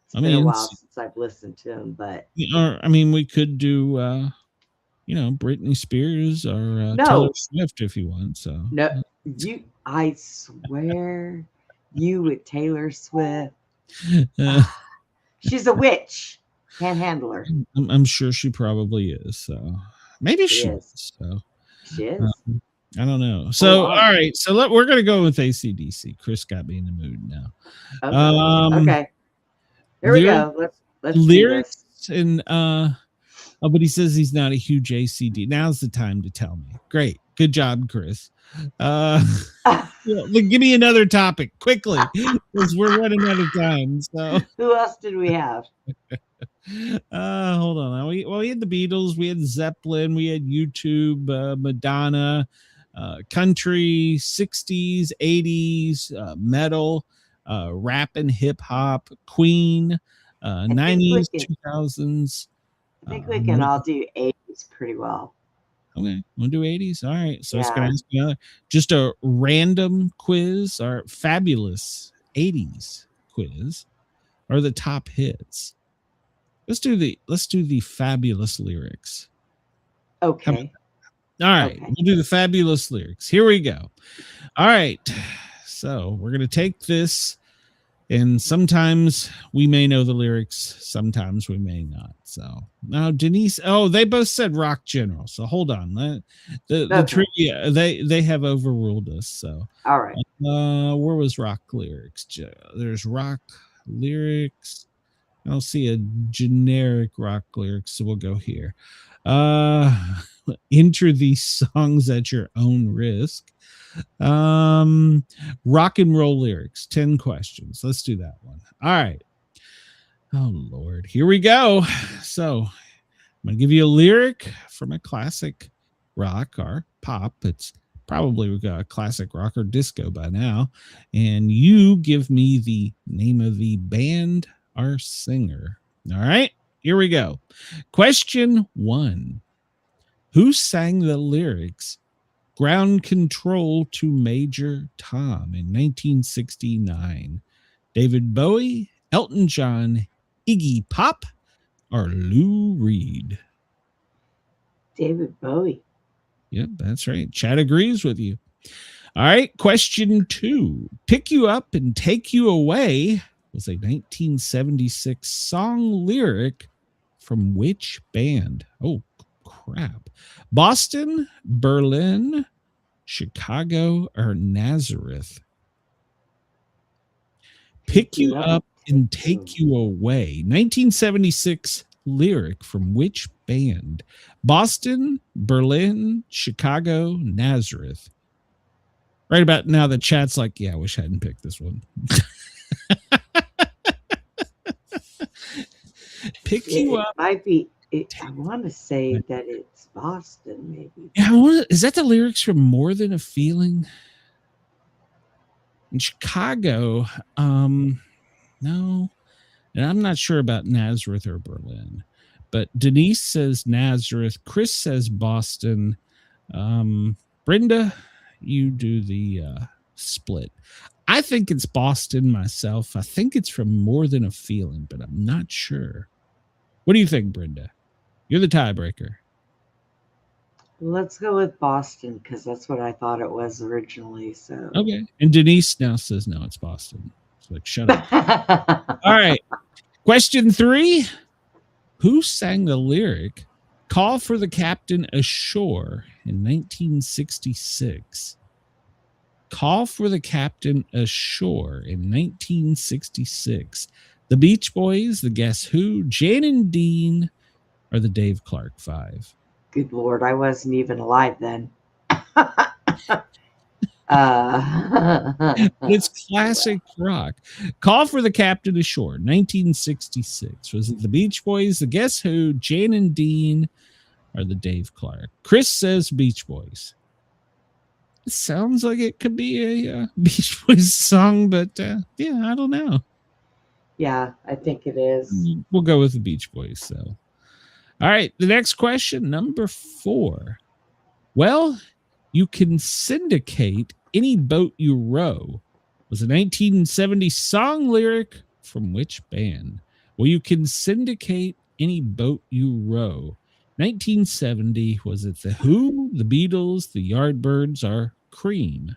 It's been a while since I've listened to him, but we could do Britney Spears or Taylor Swift if you want. So no, I swear you with Taylor Swift. She's a witch. Can't handle her. I'm sure she probably is. So maybe she is. So she is. I don't know. So, wow. all right. So we're going to go with AC/DC. Chris got me in the mood now. Okay. Here we go. Let's do lyrics this. and but he says he's not a huge ACD. Now's the time to tell me. Great. Good job, Chris. Give me another topic quickly because we're running out of time. So who else did we have? Hold on. We had the Beatles, we had Zeppelin, we had YouTube, Madonna, country, 60s, 80s, metal, rap and hip hop, Queen, 90s, 2000s. I think we can all do 80s pretty well. Okay, we'll do 80s. All right. So it's gonna ask another just a random quiz or fabulous 80s quiz or the top hits. Let's do the fabulous lyrics. Okay. All right. We'll do the fabulous lyrics. Here we go. All right. So we're gonna take this. And sometimes we may know the lyrics, sometimes we may not. So now Denise, they both said rock general. So hold on. The trivia, they have overruled us. So all right. Where was rock lyrics? There's rock lyrics. I don't see a generic rock lyrics, so we'll go here. Enter these songs at your own risk. Rock and roll lyrics, 10 questions. Let's do that one. All right. Oh Lord, here we go. So I'm gonna give you a lyric from a classic rock or pop. It's probably a classic rock or disco by now, and you give me the name of the band or singer. All right, here we go. Question 1. Who sang the lyrics Ground Control to Major Tom in 1969? David Bowie, Elton John, Iggy Pop, or Lou Reed? David Bowie. Yep, that's right. Chad agrees with you. All right, question 2. Pick You Up and Take You Away was a 1976 song lyric from which band? Oh, crap. Boston, Berlin, Chicago, or Nazareth? Pick You Up and Take You Away. 1976 lyric from which band? Boston, Berlin, Chicago, Nazareth. Right about now, the chat's like, yeah, I wish I hadn't picked this one. Pick You Up. It might be. I want to say that it's Boston, maybe. Yeah, is that the lyrics from More Than a Feeling? In Chicago, no. And I'm not sure about Nazareth or Berlin. But Denise says Nazareth. Chris says Boston. Brenda, you do the split. I think it's Boston myself. I think it's from More Than a Feeling, but I'm not sure. What do you think, Brenda? You're the tiebreaker. Let's go with Boston because that's what I thought it was originally. So okay. And Denise now says no, it's Boston. It's like, shut up. All right. Question 3. Who sang the lyric "Call for the Captain Ashore" in 1966? Call for the Captain Ashore in 1966. The Beach Boys, the Guess Who, Jan and Dean, or the Dave Clark 5? Good Lord, I wasn't even alive then. It's classic rock. Call for the Captain Ashore, 1966. Was it the Beach Boys, the Guess Who, Jan and Dean, or the Dave Clark? Chris says Beach Boys. It sounds like it could be a Beach Boys song, but yeah, I don't know. Yeah, I think it is. We'll go with the Beach Boys. So, all right. The next question, number 4. Well, you can syndicate any boat you row was a 1970 song lyric from which band? Well, you can syndicate any boat you row. 1970. Was it the Who, the Beatles, the Yardbirds, or Cream?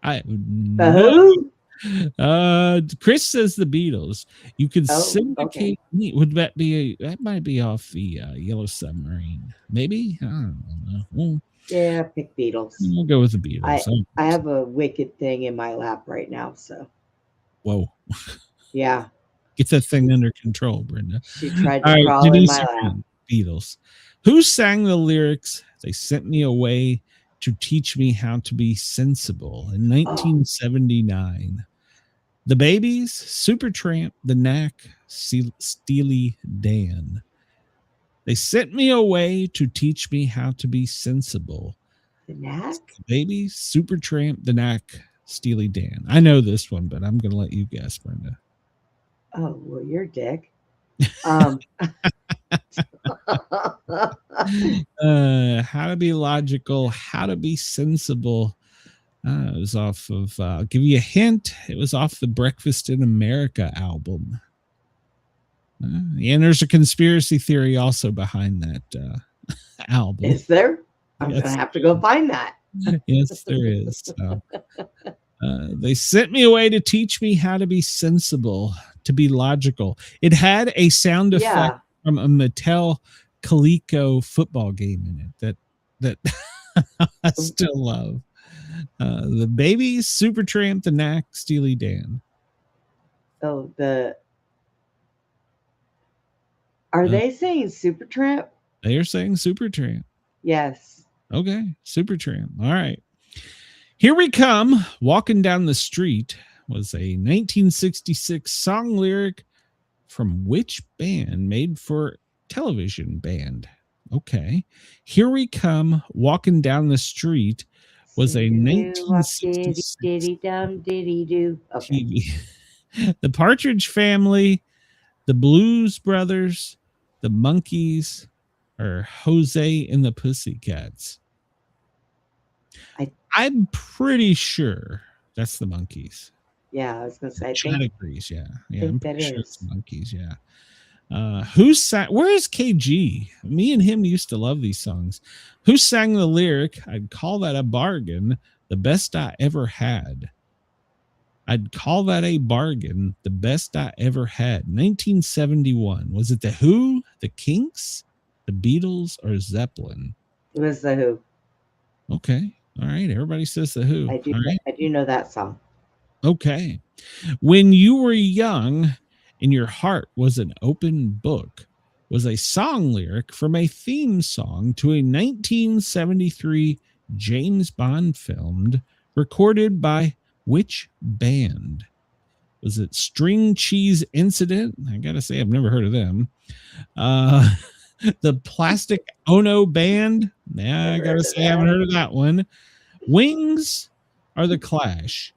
I have the Who? Chris says the Beatles. You could Oh, syndicate me. Would that be that might be off the Yellow Submarine? Maybe, I don't know. Yeah, pick Beatles. We'll go with the Beatles. I have a wicked thing in my lap right now, so Whoa. yeah. Get that thing under control, Brenda. She tried to All right, crawl in Denise my lap. Beatles. Who sang the lyrics? They sent me away to teach me how to be sensible in 1979. The Babies, Supertramp, The Knack, Steely Dan. They sent me away to teach me how to be sensible. The Knack? The Babies, Supertramp, The Knack, Steely Dan. I know this one, but I'm going to let you guess, Brenda. Oh, well, you're a dick. How to be logical, how to be sensible. It was off of, I'll give you a hint. It was off the Breakfast in America album. And there's a conspiracy theory also behind that album. Is there? I'm Yes. going to have to go find that. Yes, there is. So, they sent me away to teach me how to be sensible, to be logical. It had a sound effect from a Mattel Coleco football game in it that I still love. The Babies, Supertramp, The Knack, Steely Dan. Oh, are they saying Supertramp? They are saying Supertramp. Yes. Okay, Supertramp. All right. Here We Come, Walking Down the Street was a 1966 song lyric from which band? Made for television band. Okay. Here We Come, Walking Down the Street was a 1966 TV. The Partridge Family, the Blues Brothers, the Monkees, or Jose and the Pussycats. I'm pretty sure that's the Monkees. Yeah, I was going to say. Chad agrees. Yeah, I'm pretty sure it's the Monkees. Yeah. Who sang? Where is KG? Me and him used to love these songs. Who sang the lyric? I'd call that a bargain, the best I ever had. I'd call that a bargain, the best I ever had. 1971. Was it the Who, the Kinks, the Beatles, or Zeppelin? It was the Who. Okay. All right. Everybody says the Who. I do. All right. I do know that song. Okay. When you were young and your heart was an open book was a song lyric from a theme song to a 1973 James Bond film recorded by which band? Was it String Cheese Incident? I gotta say, I've never heard of them. The Plastic Ono Band? Yeah, I gotta say, I haven't heard of that one. Wings or the Clash?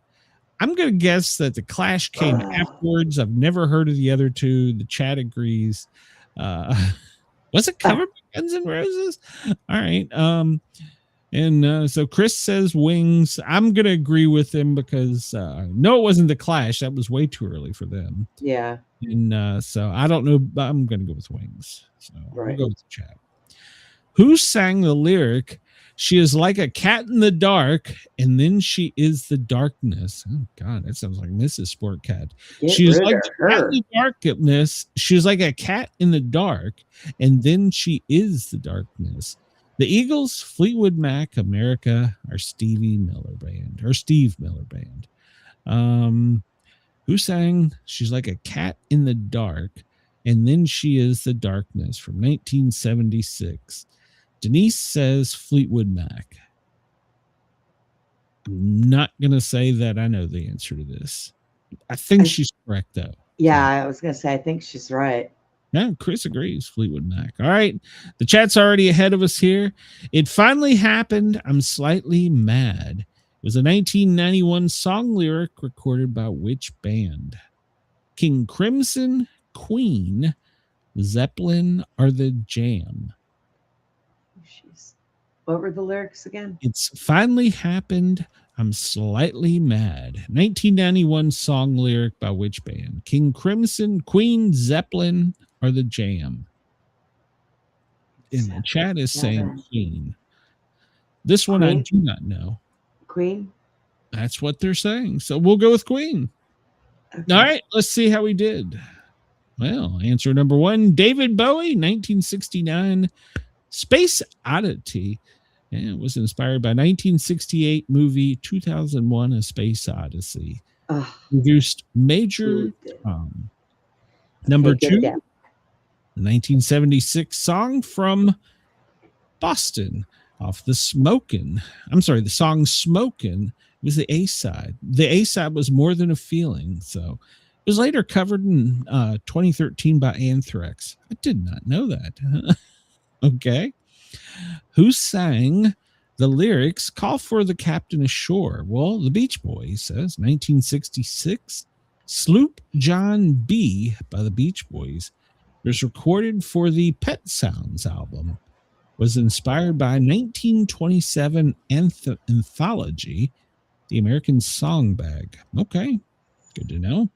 I'm gonna guess that the Clash came afterwards. I've never heard of the other two. The chat agrees. Was it covered by Guns N' Roses? All right. So Chris says Wings. I'm gonna agree with him because no, it wasn't the Clash. That was way too early for them. Yeah. And so I don't know, but I'm gonna go with Wings. So Right. we'll go with the chat. Who sang the lyric? She is like a cat in the dark, and then she is the darkness. Oh God, that sounds like Mrs. Sportcat. She is like a cat in the darkness. She is like a cat in the dark, and then she is the darkness. The Eagles, Fleetwood Mac, America, or Steve Miller Band. Who sang She's Like a Cat in the Dark, and then she is the darkness from 1976. Denise says Fleetwood Mac. I'm not going to say that I know the answer to this. I think she's correct, though. Yeah, I was going to say, I think she's right. Yeah, Chris agrees. Fleetwood Mac. All right. The chat's already ahead of us here. It finally happened. I'm slightly mad. It was a 1991 song lyric recorded by which band? King Crimson, Queen, Zeppelin, or The Jam? What were the lyrics again? It's finally happened. I'm slightly mad. 1991 song lyric by which band? King Crimson, Queen, Zeppelin, or The Jam? And the chat is saying Queen. This one I do not know. Queen? That's what they're saying. So we'll go with Queen. Okay. All right, let's see how we did. Well, answer number one, David Bowie, 1969, Space Oddity. Yeah, it was inspired by 1968 movie 2001, A Space Odyssey. Ugh, Produced Major good. Tom. Number Okay, good two, again. 1976 song from Boston off the Smokin'. I'm sorry, the song Smokin' was the A-side. The A-side was More Than a Feeling. So it was later covered in 2013 by Anthrax. I did not know that. Okay. Who sang the lyrics Call for the Captain Ashore? Well, the Beach Boys says 1966. Sloop John B by the Beach Boys was recorded for the Pet Sounds album. Was inspired by 1927 anthology, The American Song Bag. Okay, good to know.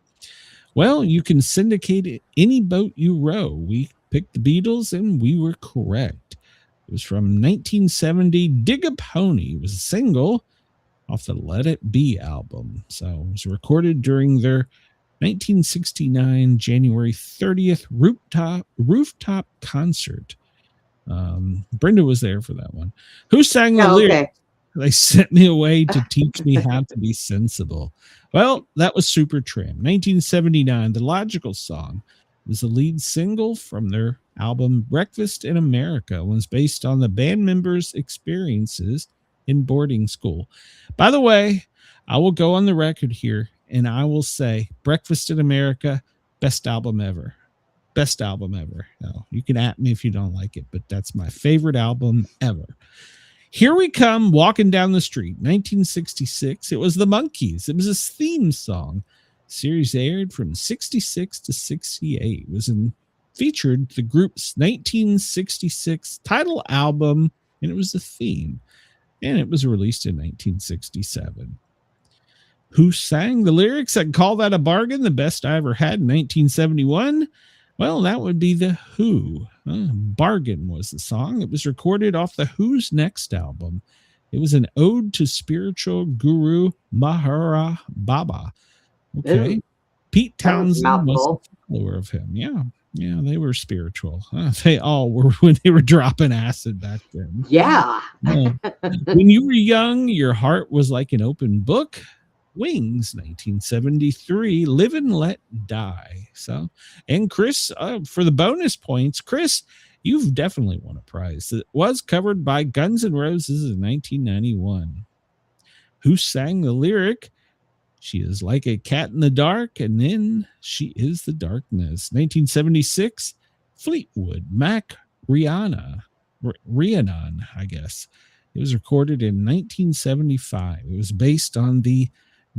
Well, you can syndicate any boat you row. We picked the Beatles and we were correct. It was from 1970. Dig a Pony. It was a single off the Let It Be album. So it was recorded during their 1969 January 30th rooftop concert. Brenda was there for that one. Who sang the lyrics? Okay. They sent me away to teach me how to be sensible. Well, that was Supertramp. 1979, The Logical Song was the lead single from their album Breakfast in America. It was based on the band members' experiences in boarding school. By the way, I will go on the record here and I will say Breakfast in America, best album ever. Best album ever. No, you can at me if you don't like it, but that's my favorite album ever. Here We Come, Walking Down the Street, 1966. It was the Monkees. It was a theme song. Series aired from 66 to 68. It was featured the group's 1966 title album, and it was a theme. And it was released in 1967. Who sang the lyrics? I'd call that a bargain. The best I ever had in 1971. Well, that would be the Who. Bargain was the song. It was recorded off the Who's next album. It was an ode to spiritual guru Mahara Baba. Okay. Ooh. Pete Townsend was mouthful. a follower of him. Yeah, they were spiritual. They all were when they were dropping acid back then. Yeah. When you were young, your heart was like an open book. Wings, 1973, Live and Let Die. So, and Chris, for the bonus points, Chris, you've definitely won a prize. It was covered by Guns N' Roses in 1991. Who sang the lyric? She is like a cat in the dark, and then she is the darkness. 1976, Fleetwood Mac Rhiannon, I guess. It was recorded in 1975. It was based on the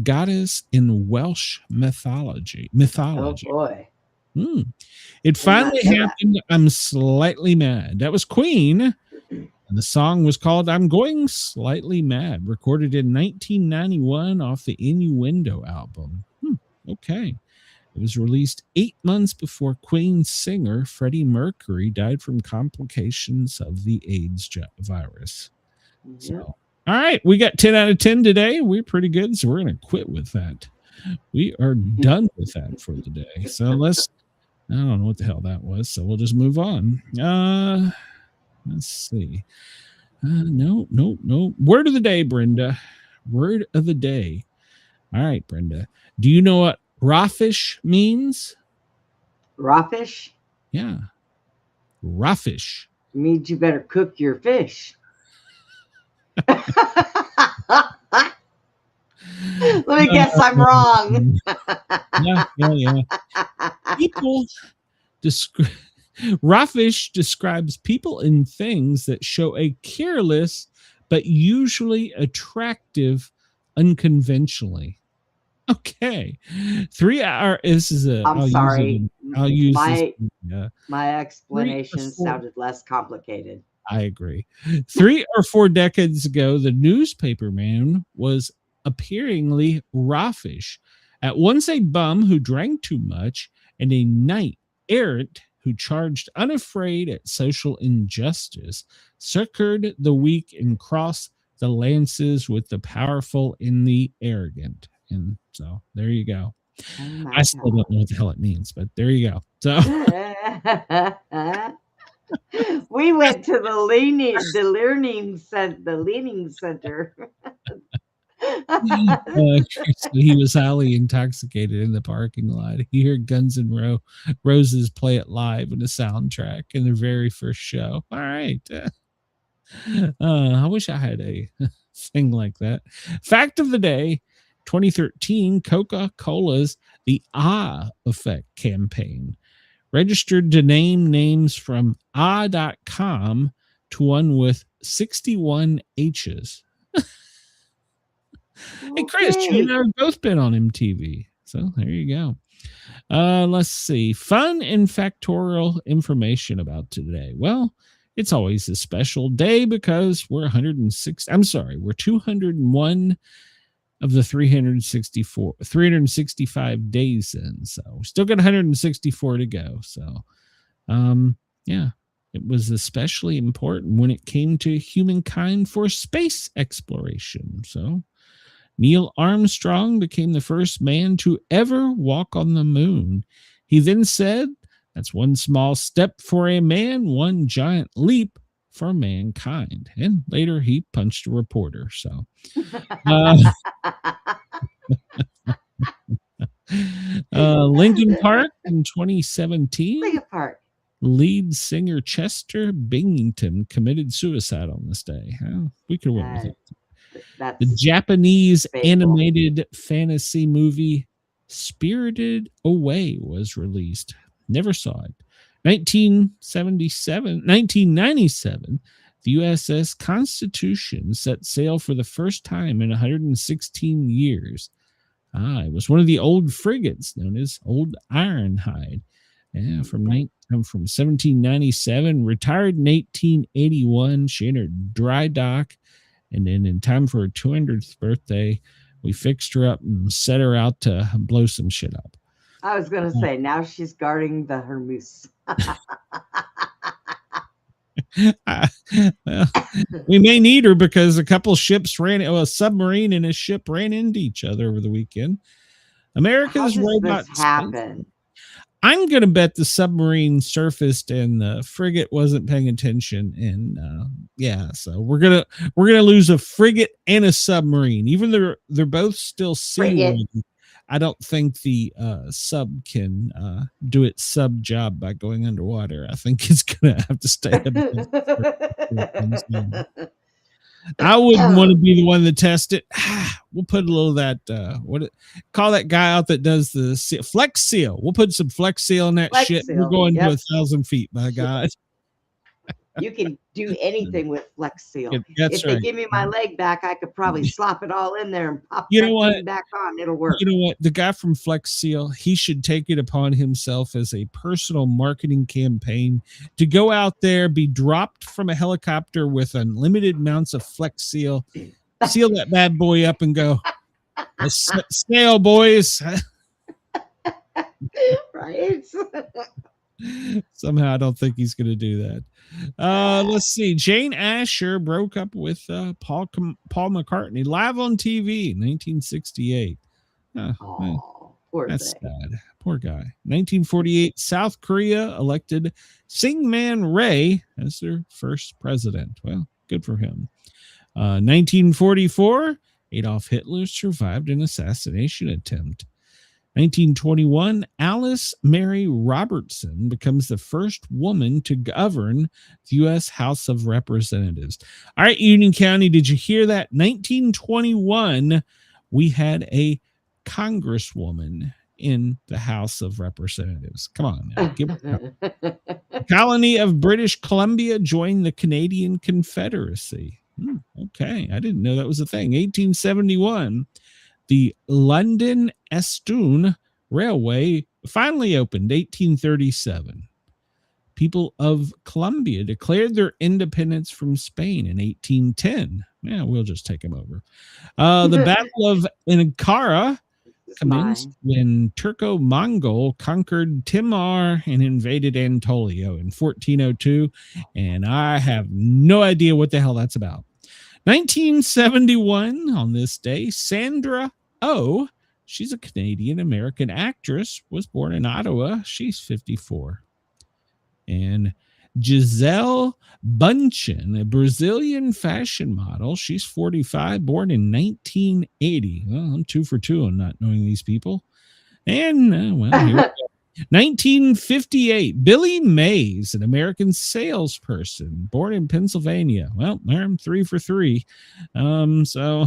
goddess in Welsh mythology. Oh boy. It finally happened. I'm slightly mad. That was Queen. And the song was called I'm Going Slightly Mad, recorded in 1991 off the Innuendo album. Okay. It was released 8 months before Queen's singer Freddie Mercury died from complications of the AIDS virus. Yeah. So, all right, we got 10 out of 10 today. We're pretty good, so we're going to quit with that. We are done with that for the day. So I don't know what the hell that was, so we'll just move on. Let's see. No. Word of the day, Brenda. Word of the day. All right, Brenda. Do you know what rawfish means? Rawfish? Yeah. Rawfish. Means you better cook your fish. Let me guess, I'm wrong. Yeah. People rawfish describes people and things that show a careless but usually attractive unconventionally. Okay. 3 hour. This is a. I'm sorry. I'll use my explanation sounded less complicated. I agree. 3 or 4 decades ago, the newspaper man was appearingly rawfish. At once a bum who drank too much and a knight errant who charged unafraid at social injustice, succored the weak and crossed the lances with the powerful and the arrogant. And so there you go. Oh my I still don't know what the hell it means, but there you go. So we went to the learning center. so he was highly intoxicated in the parking lot. He heard Guns N' Roses play it live in a soundtrack in their very first show. All right. I wish I had a thing like that. Fact of the day, 2013, Coca-Cola's The Ah Effect campaign registered to name names from ah.com to one with 61 H's. Hey, Chris, you and I have both been on MTV. So there you go. Let's see. Fun and factorial information about today. Well, it's always a special day because we're 201 of the 365 days in. So we still got 164 to go. So, yeah, it was especially important when it came to humankind for space exploration. So Neil Armstrong became the first man to ever walk on the moon. He then said, "That's one small step for a man, one giant leap for mankind." And later he punched a reporter. So, Linkin Park in 2017. Linkin Park. Lead singer Chester Bennington committed suicide on this day. We could win with it. The Japanese animated fantasy movie Spirited Away was released. Never saw it. 1997, the USS Constitution set sail for the first time in 116 years. It was one of the old frigates known as Old Ironhide. Yeah, from 1797, retired in 1881. She entered dry dock, and then in time for her 200th birthday, we fixed her up and set her out to blow some shit up. I was going to say, now she's guarding the Hermes. Well, we may need her because a couple ships a submarine and a ship ran into each other over the weekend. America's robot happen. I'm going to bet the submarine surfaced and the frigate wasn't paying attention. And so we're going to lose a frigate and a submarine. Even though they're both still seaworthy, I don't think the sub can do its sub job by going underwater. I think it's going to have to stay above. I wouldn't want to be the one to test it. We'll put a little of that. Call that guy out that does the Flex Seal. We'll put some Flex Seal in that shit. We're going to 1,000 feet. By God, you can do anything with Flex Seal. If they give me my leg back, I could probably slop it all in there and pop it back on. It'll work. You know what? The guy from Flex Seal, he should take it upon himself as a personal marketing campaign to go out there, be dropped from a helicopter with unlimited amounts of Flex Seal, seal that bad boy up and go, snail boys. Right. Somehow I don't think he's going to do that. Let's see. Jane Asher broke up with Paul McCartney live on TV in 1968. That's sad. Poor guy. 1948, South Korea elected Syngman Rhee as their first president. Well, good for him. 1944, Adolf Hitler survived an assassination attempt. 1921, Alice Mary Robertson becomes the first woman to govern the U.S. House of Representatives. All right, Union County, did you hear that? 1921, we had a congresswoman in the House of Representatives. Come on now. The colony of British Columbia joined the Canadian Confederacy. Okay, I didn't know that was a thing. 1871. The London Estoon Railway finally opened, 1837. People of Colombia declared their independence from Spain in 1810. Yeah, we'll just take them over. The Battle of Ankara commenced when Turco-Mongol conquered Timor and invaded Anatolia in 1402. And I have no idea what the hell that's about. 1971, on this day, Sandra Oh She's a Canadian-American actress, was born in Ottawa. She's 54. And Gisele Bündchen, a Brazilian fashion model. She's 45, born in 1980. Well, I'm 2 for 2 on not knowing these people. And, here we go. 1958, Billy Mays, an American salesperson, born in Pennsylvania. Well, I'm 3 for 3. So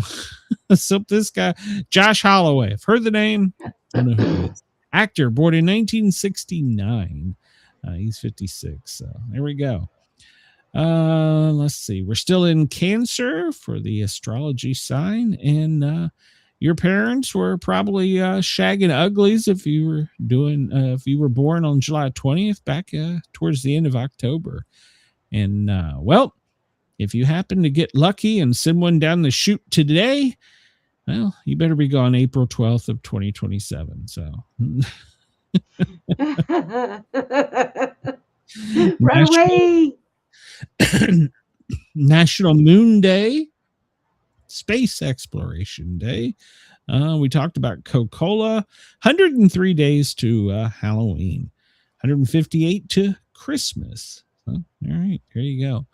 this guy, Josh Holloway, I've heard the name. Don't know who he is. Actor, born in 1969. He's 56. So there we go. Let's see. We're still in Cancer for the astrology sign, and your parents were probably shagging uglies if you were born on July 20th, back towards the end of October. And well, if you happen to get lucky and send one down the chute today, well, you better be gone April 12th of 2027. So Run away. National Moon Day, Space Exploration Day. We talked about Coca-Cola. 103 days to Halloween. 158 to Christmas. All right, there you go.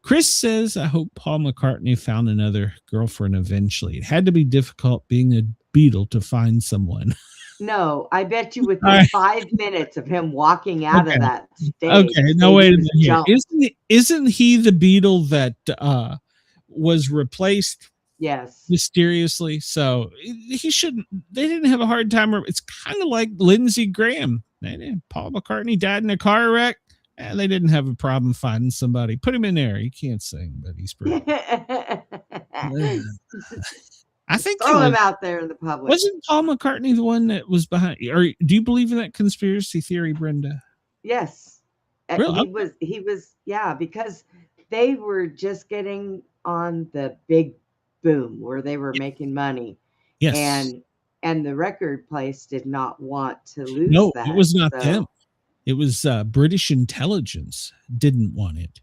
Chris says, I hope Paul McCartney found another girlfriend eventually. It had to be difficult being a Beatle to find someone. No, I bet you within 5 minutes of him walking out of that stage. Okay, no, wait a minute. Isn't he the Beatle that was replaced? Yes. Mysteriously. So they didn't have a hard time. It's kind of like Lindsey Graham. Paul McCartney died in a car wreck. And they didn't have a problem finding somebody. Put him in there. He can't sing, but he's pretty. I think throw him out there in the public. Wasn't Paul McCartney the one that was behind? Or do you believe in that conspiracy theory, Brenda? Yes. Really? He was, yeah, because they were just getting on the big boom where they were making money. Yes. And the record place did not want to lose that. No, it was not them. It was British intelligence didn't want it.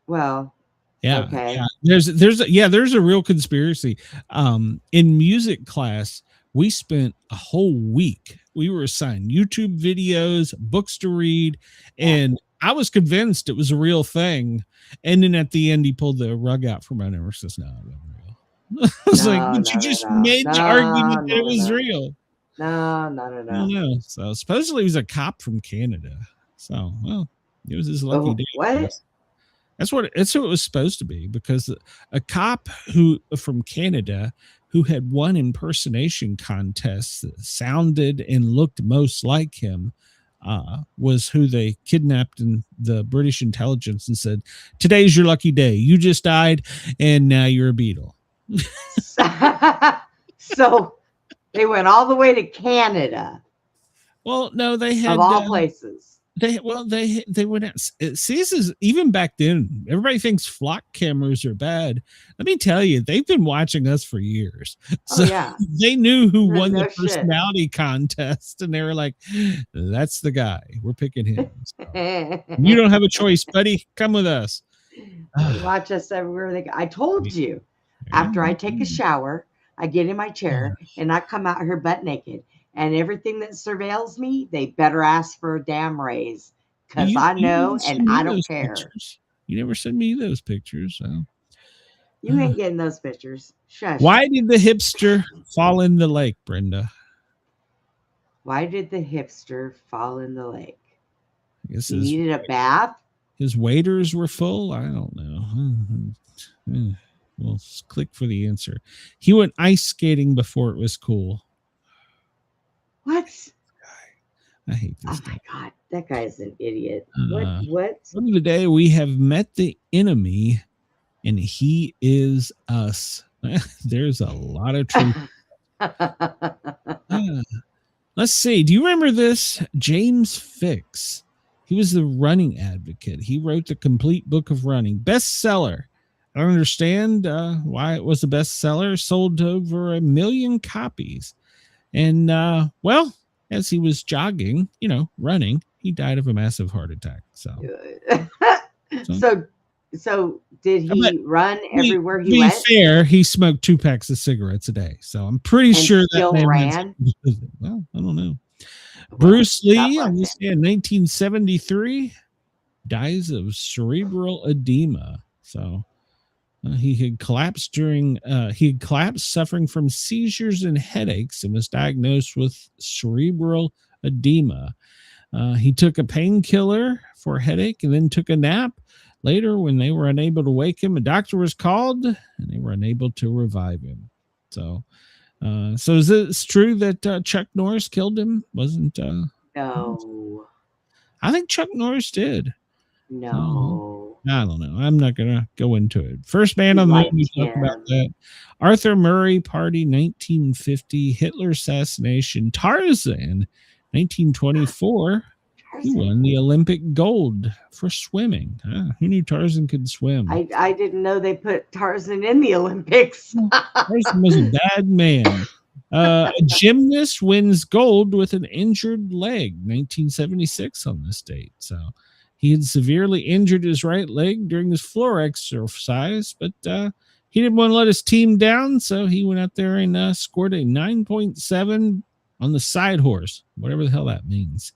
Well, yeah. Okay. Yeah. There's a real conspiracy. In music class, we spent a whole week. We were assigned YouTube videos, books to read, and I was convinced it was a real thing. And then at the end, he pulled the rug out from under and says, "No, it wasn't real." I was like, "But you just made the argument that it was real." No. So supposedly he was a cop from Canada. So, well, it was his lucky day. What? That's what it was supposed to be, because a cop from Canada who had won impersonation contests that sounded and looked most like him was who they kidnapped in the British intelligence and said, "Today's your lucky day. You just died, and now you're a Beatle." So they went all the way to Canada. Well, no, they had of all places. They went out. See, this is even back then. Everybody thinks flock cameras are bad. Let me tell you, they've been watching us for years. So they knew who won the personality contest, and they were like, "That's the guy. We're picking him." So, you don't have a choice, buddy. Come with us. Watch us everywhere. I told you. After I take a shower, I get in my chair and I come out here butt naked. And everything that surveils me, they better ask for a damn raise, because I know and I don't care. Pictures. You never send me those pictures. So. You ain't getting those pictures. Shush. Why did the hipster fall in the lake, Brenda? Why did the hipster fall in the lake? I guess he needed a bath. His waders were full. I don't know. We'll click for the answer. He went ice skating before it was cool. What? I hate this guy. Oh my God, that guy is an idiot. What? One of the day we have met the enemy, and he is us. There's a lot of truth. Let's see. Do you remember this? James Fix. He was the running advocate. He wrote the complete book of running. Bestseller. I don't understand why it was a bestseller. Sold over 1 million copies. And, well, as he was jogging, running, he died of a massive heart attack. So So did I bet he run everywhere he be went? fair, he smoked 2 packs of cigarettes a day. So I'm pretty And sure that still man ran? well, I don't know. Well, Bruce God Lee, bless on this day in 1973, dies of cerebral edema. So he had collapsed suffering from seizures and headaches and was diagnosed with cerebral edema. He took a painkiller for a headache and then took a nap. Later, when they were unable to wake him, a doctor was called and they were unable to revive him. So is it true that Chuck Norris killed him? Wasn't No. I think Chuck Norris did. No. I don't know. I'm not gonna go into it. First man You on the moon. liked We talked him. about that. Arthur Murray Party, 1950. Hitler assassination. Tarzan, 1924. He won the Olympic gold for swimming. Who knew Tarzan could swim? I didn't know they put Tarzan in the Olympics. Tarzan was a bad man. A gymnast wins gold with an injured leg, 1976 on this date. So he had severely injured his right leg during his floor exercise, but he didn't want to let his team down, so he went out there and scored a 9.7 on the side horse, whatever the hell that means.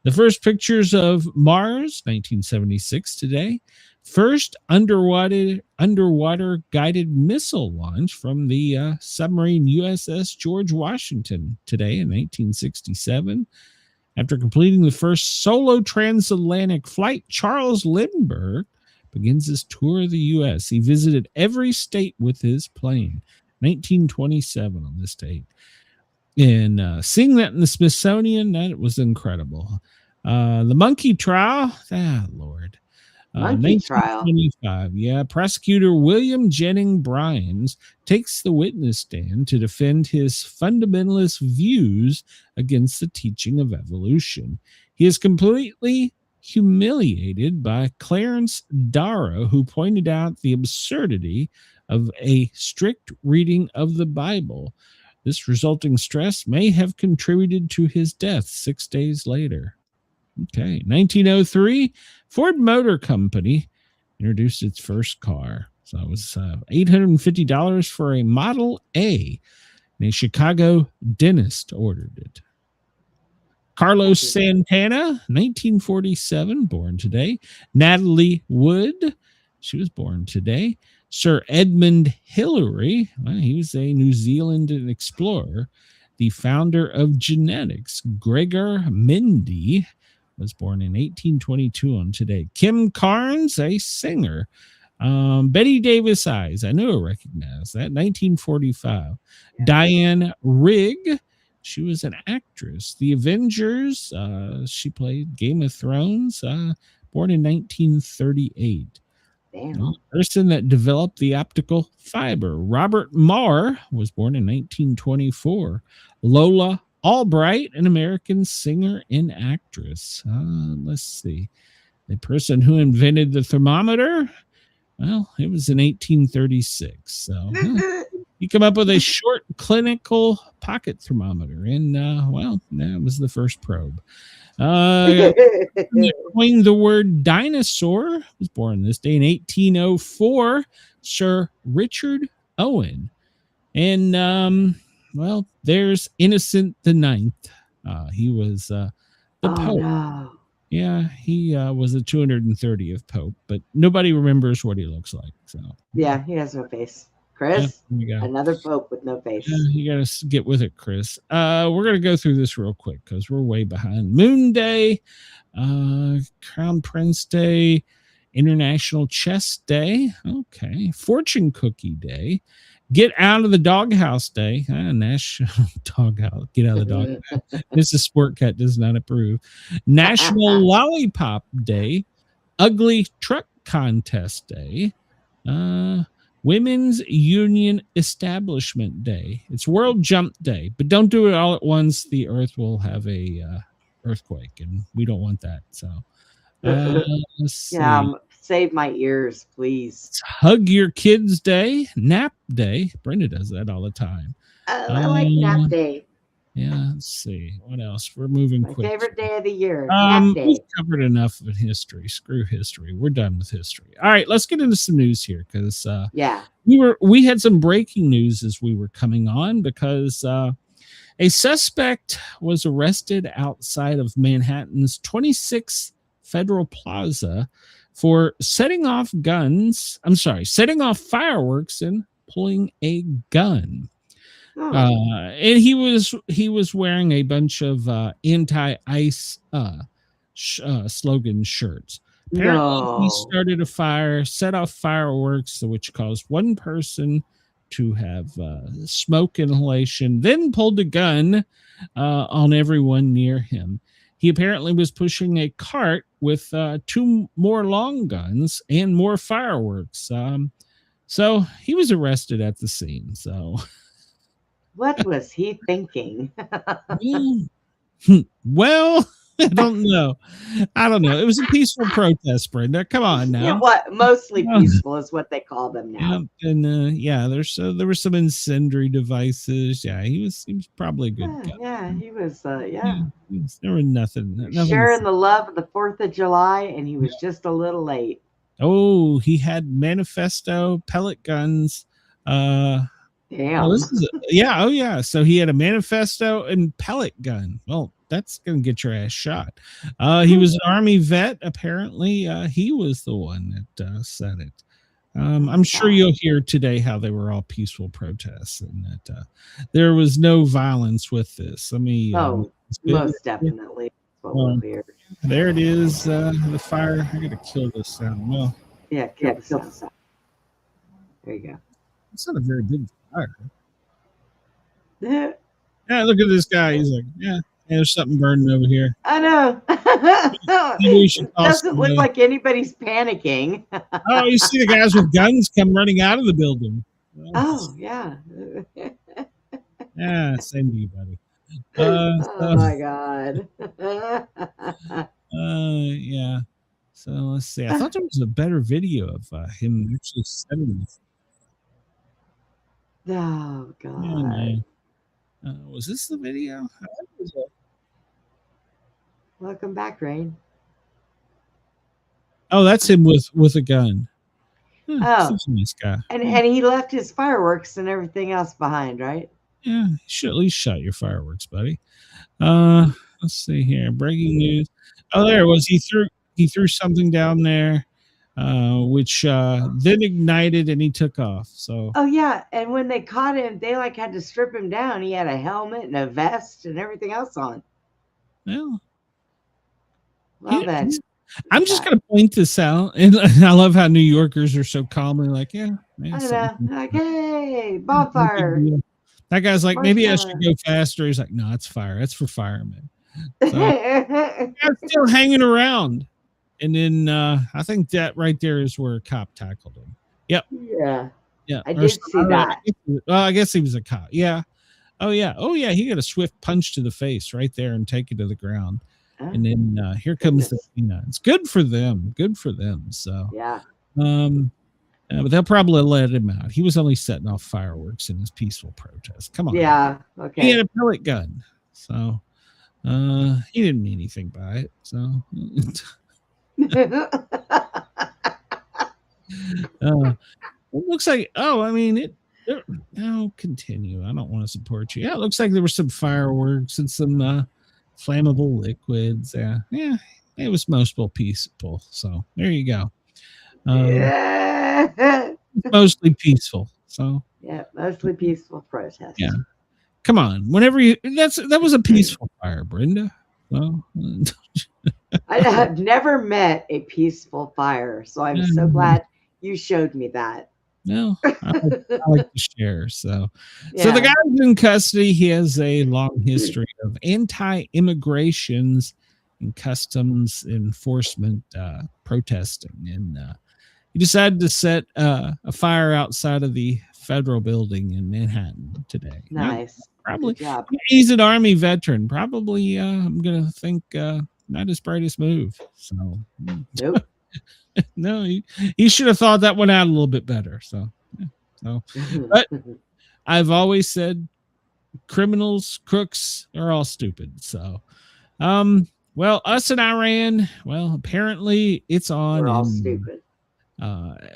The first pictures of Mars, 1976 today. First underwater guided missile launch from the submarine USS George Washington today in 1967. After completing the first solo transatlantic flight, Charles Lindbergh begins his tour of the U.S. He visited every state with his plane, 1927 on this date. And seeing that in the Smithsonian, that was incredible. The monkey trial, Lord. Monkey trial. 1925, yeah. Prosecutor William Jennings Bryan takes the witness stand to defend his fundamentalist views against the teaching of evolution. He is completely humiliated by Clarence Darrow, who pointed out the absurdity of a strict reading of the Bible. This resulting stress may have contributed to his death 6 days later. Okay, 1903, Ford Motor Company introduced its first car. So it was $850 for a Model A, and a Chicago dentist ordered it. Carlos Santana, 1947, born today. Natalie Wood, she was born today. Sir Edmund Hillary, he was a New Zealand explorer. The founder of genetics, Gregor Mendel, was born in 1822 on today. Kim Carnes, a singer. Betty Davis Eyes, I knew I recognized that, 1945. Yeah. Diane Rigg, she was an actress. The Avengers, she played Game of Thrones, born in 1938. The person that developed the optical fiber, Robert Marr, was born in 1924. Lola Albright, an American singer and actress. Let's see. The person who invented the thermometer, well, it was in 1836. So he came up with a short clinical pocket thermometer, and that was the first probe. Coined the word dinosaur, was born this day in 1804, Sir Richard Owen. And there's Innocent the Ninth. He was the Pope. No. Yeah, he was the 230th Pope, but nobody remembers what he looks like. So yeah, he has no face. Chris, another Pope with no face. Yeah, you got to get with it, Chris. We're going to go through this real quick because we're way behind. Moon Day, Crown Prince Day, International Chess Day. Okay. Fortune Cookie Day. Get out of the doghouse day. National doghouse. Get out of the doghouse. Mrs. Sportcat does not approve. National Lollipop Day. Ugly Truck Contest Day. Women's Union Establishment Day. It's World Jump Day, but don't do it all at once. The Earth will have a earthquake, and we don't want that. So, let's see. Save my ears, please. It's Hug Your Kids Day, Nap Day. Brenda does that all the time. I like Nap Day. Yeah, let's see. What else? We're moving My quick. favorite day of the year. Nap We've day. covered enough of history. Screw history. We're done with history. All right, let's get into some news here because Yeah. we had some breaking news as we were coming on because a suspect was arrested outside of Manhattan's 26th Federal Plaza for setting off fireworks and pulling a gun. And he was wearing a bunch of anti-ice slogan shirts. Apparently, he started a fire, set off fireworks, which caused one person to have smoke inhalation, then pulled a gun on everyone near him. He apparently was pushing a cart with two more long guns and more fireworks. So he was arrested at the scene. So. What was he thinking? Well, I don't know. It was a peaceful protest, Brenda. Come on now. Yeah, what mostly peaceful is what they call them now. And there were some incendiary devices. Yeah, he was probably a good guy. Yeah, he was. There was nothing. Sharing the love of the 4th of July, and he was just a little late. Oh, he had manifesto, pellet guns. Damn. Oh, yeah. So he had a manifesto and pellet gun. Well, that's gonna get your ass shot. He was an Army vet. Apparently, he was the one that said it. I'm sure you'll hear today how they were all peaceful protests and that there was no violence with this. Most definitely. There it is. The fire. I gotta kill this sound. Well, kill the sound. There you go. It's not a very big fire. Yeah, look at this guy. He's like, there's something burning over here. I know. It doesn't look like anybody's panicking. Oh, you see the guys with guns come running out of the building. Oh, yeah. Yeah, same to you, buddy. Oh my God. Yeah. So let's see. I thought there was a better video of him actually setting this. Oh God. Was this the video? Welcome back, Rain. Oh, that's him with a gun. Such a nice guy. And he left his fireworks and everything else behind, right? Yeah, you should at least shut your fireworks, buddy. Let's see here. Breaking news. Oh, there it was. He threw something down there, which then ignited and he took off. So. Oh yeah, and when they caught him, they had to strip him down. He had a helmet and a vest and everything else on. Well then. I'm just going to point this out. And I love how New Yorkers are so calmly like, I don't know. Like, hey, bonfire. That guy's like, maybe I should go faster. He's like, no, it's fire. That's for firemen. So, still hanging around. And then I think that right there is where a cop tackled him. Yep. Yeah. I did see that. Well, I guess he was a cop. Yeah. Oh, yeah. He got a swift punch to the face right there and take it to the ground. And then here comes the peanuts. Good for them. So but they'll probably let him out. He was only setting off fireworks in his peaceful protest. Come on. Yeah. Okay. He had a pellet gun, so he didn't mean anything by it. So it looks like. I'll continue. I don't want to support you. Yeah, it looks like there were some fireworks and some flammable liquids. Yeah, it was mostly peaceful. So there you go. Mostly peaceful. So mostly peaceful protest. Yeah, come on. Whenever that was a peaceful fire, Brenda. Well, I have never met a peaceful fire, so I'm so glad you showed me that. No, I like to share. So the guy's in custody. He has a long history of anti-immigrations and customs enforcement protesting, and he decided to set a fire outside of the federal building in Manhattan today. Nice. Probably. He's an Army veteran. Probably, I'm gonna think not his brightest move. So. Nope. No, he should have thought that one out a little bit better. So, but I've always said criminals, crooks are all stupid. So, well, us and Iran, well, apparently it's on. We're all and, stupid.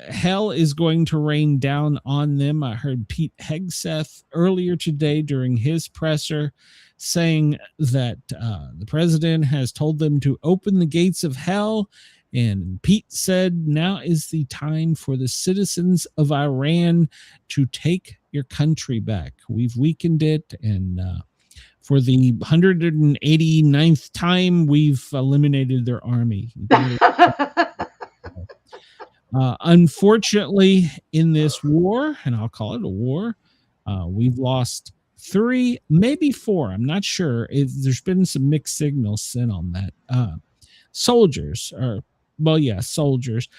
hell is going to rain down on them. I heard Pete Hegseth earlier today during his presser saying that the president has told them to open the gates of hell. And Pete said, now is the time for the citizens of Iran to take your country back. We've weakened it. And for the 189th time, we've eliminated their army. Unfortunately, in this war, and I'll call it a war, we've lost 3, maybe 4. I'm not sure. There's been some mixed signals sent on that. Soldiers, soldiers.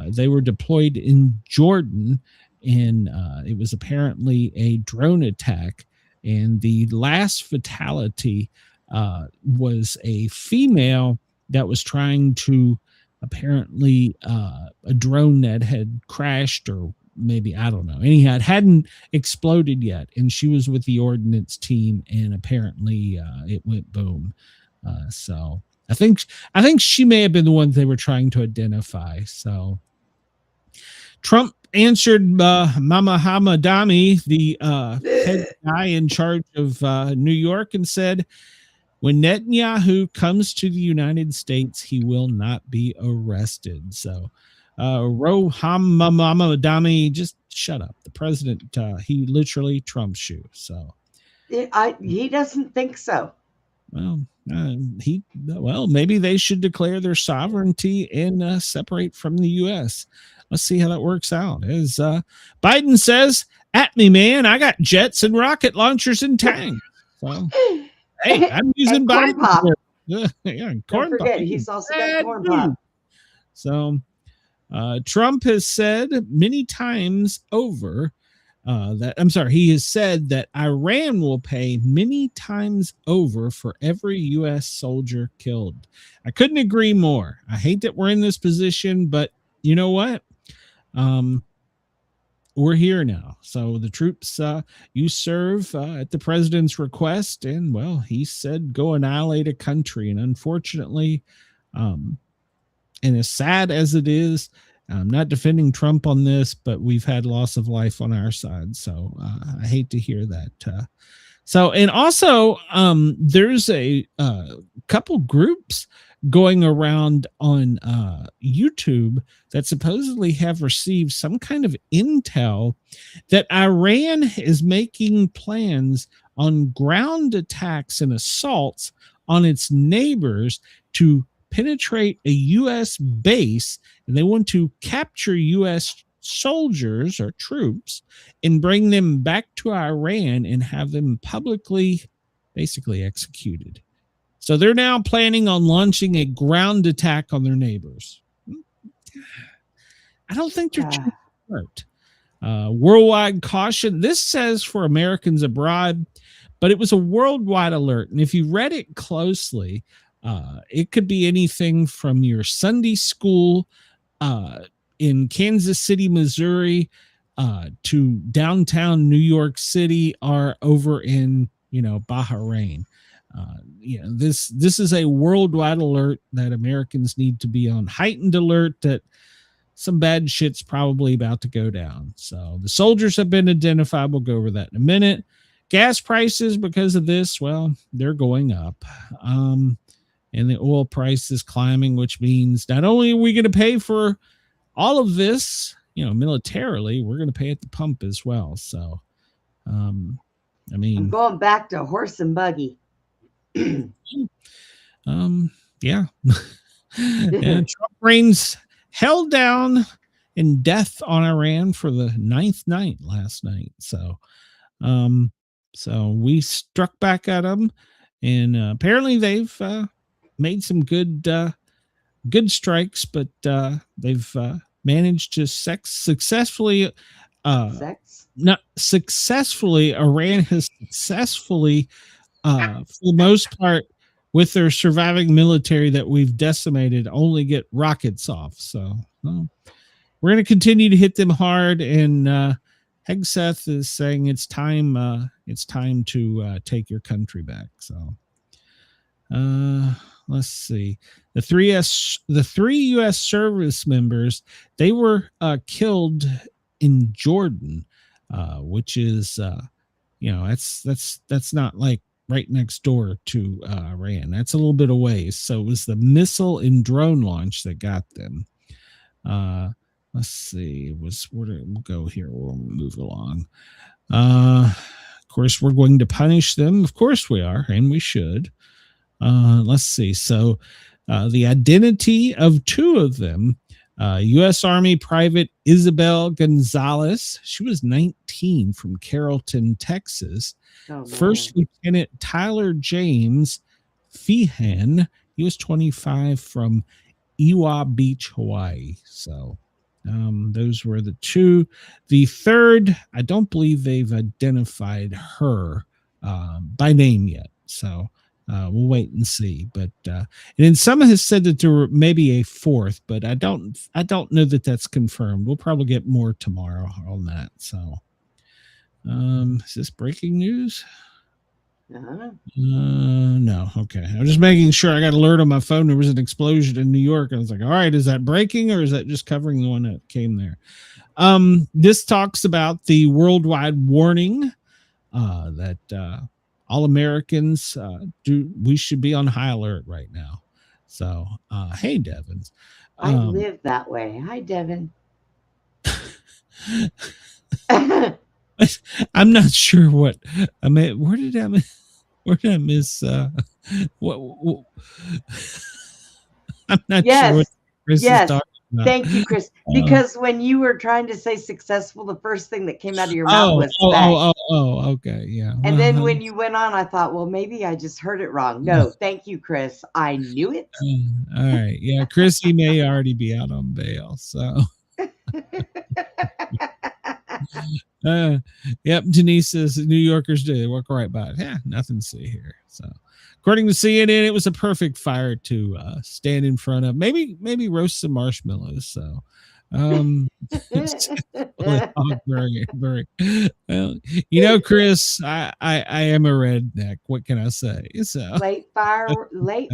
They were deployed in Jordan, and it was apparently a drone attack. And the last fatality was a female that was trying to apparently a drone that had crashed, or maybe, I don't know. Anyhow, it hadn't exploded yet, and she was with the ordnance team, and apparently it went boom. So I think she may have been the one they were trying to identify. So Trump answered Mama Hamadami, the head guy in charge of New York, and said, when Netanyahu comes to the United States, he will not be arrested. So Roham Hamadami, just shut up. The president, he literally trumps you. So he doesn't think so. Well, maybe they should declare their sovereignty and separate from the U.S. Let's see how that works out. As Biden says, at me, man, I got jets and rocket launchers and tanks. So, hey, I'm using corn Biden. pop. Yeah, corn Don't forget, pop. he's also got corn pop. So, Trump has said many times over he has said that Iran will pay many times over for every U.S. soldier killed. I couldn't agree more. I hate that we're in this position, but you know what? We're here now. So the troops, you serve at the president's request, and well, he said go annihilate a country. And unfortunately, and as sad as it is, I'm not defending Trump on this, but we've had loss of life on our side. So I hate to hear that. And also there's a couple groups going around on YouTube that supposedly have received some kind of intel that Iran is making plans on ground attacks and assaults on its neighbors to penetrate a U.S. base, and they want to capture U.S. soldiers or troops and bring them back to Iran and have them publicly basically executed. So they're now planning on launching a ground attack on their neighbors. I don't think they're too smart. Worldwide caution. This says for Americans abroad, but it was a worldwide alert. And if you read it closely, it could be anything from your Sunday school in Kansas City, Missouri, to downtown New York City, or over in, Bahrain. This is a worldwide alert that Americans need to be on heightened alert that some bad shit's probably about to go down. So the soldiers have been identified. We'll go over that in a minute. Gas prices, because of this, well, they're going up. And the oil price is climbing, which means not only are we going to pay for all of this, militarily, we're going to pay at the pump as well. So, I'm going back to horse and buggy. Yeah. And Trump rains hell down and death on Iran for the 9th night last night. So we struck back at them, and apparently they've made some good strikes, but they've managed to successfully Iran has successfully for the most part, with their surviving military that we've decimated, only get rockets off. So we're going to continue to hit them hard and Hegseth is saying it's time to take your country back. So let's see. The three U.S. service members, they were killed in Jordan, which is that's not like right next door to Iran. That's a little bit away. So it was the missile and drone launch that got them. Let's see. We'll go here. We'll move along. Of course, we're going to punish them. Of course we are, and we should. Let's see. So the identity of two of them, U.S. Army Private Isabel Gonzalez. She was 19 from Carrollton, Texas. First Lieutenant Tyler James Feehan. He was 25 from Ewa Beach, Hawaii. So those were the two. The third, I don't believe they've identified her by name yet. So we'll wait and see. But and then some has said that there were maybe a fourth, but I don't know that that's confirmed. We'll probably get more tomorrow on that. So is this breaking news? No. Okay. I was just making sure. I got an alert on my phone. There was an explosion in New York. I was like, all right, is that breaking or is that just covering the one that came there? This talks about the worldwide warning that all Americans we should be on high alert right now. So, hey, Devin. I live that way. Hi, Devin. I'm not sure what I mean. Where did I miss? What? I'm not sure what Chris is talking about. Thank you, Chris. Because when you were trying to say successful, the first thing that came out of your mouth was okay, yeah. And then when you went on, I thought, well, maybe I just heard it wrong. No, thank you, Chris. I knew it. All right, yeah. Chrissy may already be out on bail, so. Yep, Denise says New Yorkers do. They walk right by it. Yeah, nothing to see here. So, according to CNN, it was a perfect fire to stand in front of. Maybe roast some marshmallows. So, very, very. Well, Chris, I am a redneck. What can I say? So late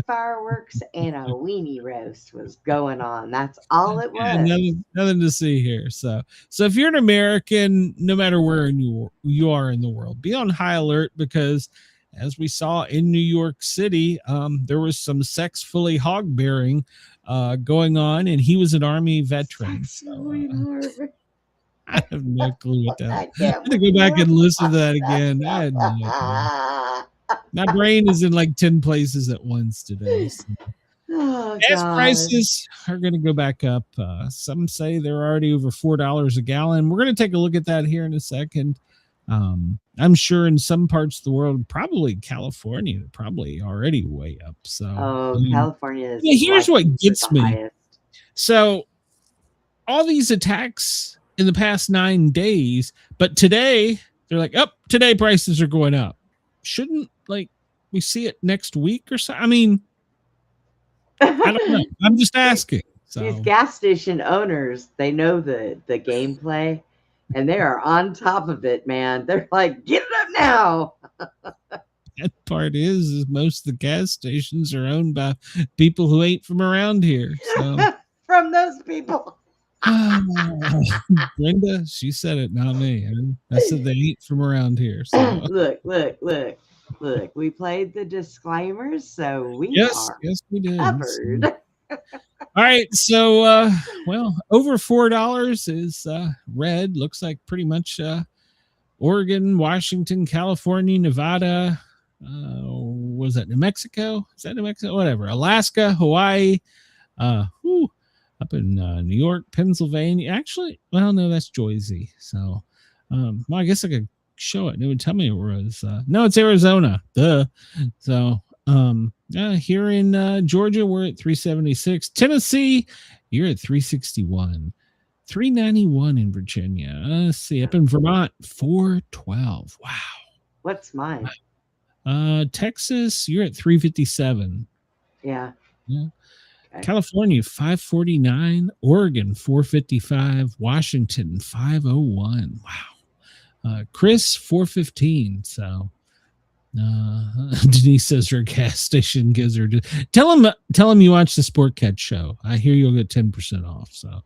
fireworks and a weenie roast was going on. That's all it was. Yeah, nothing to see here. So if you're an American, no matter where you are in the world, be on high alert because, as we saw in New York City, there was some sex-fully hog bearing going on, and he was an Army veteran. So, I have no clue what that. I have to go back and listen to that again. I had no clue. My brain is in like 10 places at once today. So. Gas prices are going to go back up. Some say they're already over $4 a gallon. We're going to take a look at that here in a second. I'm sure in some parts of the world, probably California, they're probably already way up. So, California is. Yeah, here's what gets me. Highest. So, all these attacks in the past 9 days, but today they're like, today prices are going up. Shouldn't we see it next week or so? I mean, I don't know. I'm just asking. So. These gas station owners, they know the gameplay. And they are on top of it, man. They're like, get it up now. That part is most of the gas stations are owned by people who ain't from around here. So. From those people. Brenda, she said it, not me. I said they ain't from around here. So. Look. We played the disclaimers, so we are we did. Covered. All right, so over $4 is red. Looks like pretty much Oregon, Washington, California, Nevada. Was that New Mexico? Is that New Mexico? Whatever. Alaska, Hawaii. Up in New York, Pennsylvania. Actually, well, no, that's Jersey. So, I guess I could show it. It would tell me it was. No, it's Arizona. Duh. So. Here in Georgia, we're at 376. Tennessee, you're at 361. 391 in Virginia. Let's see, up in Vermont, 412. Wow. What's mine? Texas, you're at 357. Yeah. Okay. California, 549. Oregon, 455. Washington, 501. Wow. Chris 415. So Denise says her gas station gives her. Tell him you watch the Sportcat show. I hear you'll get 10% off. So.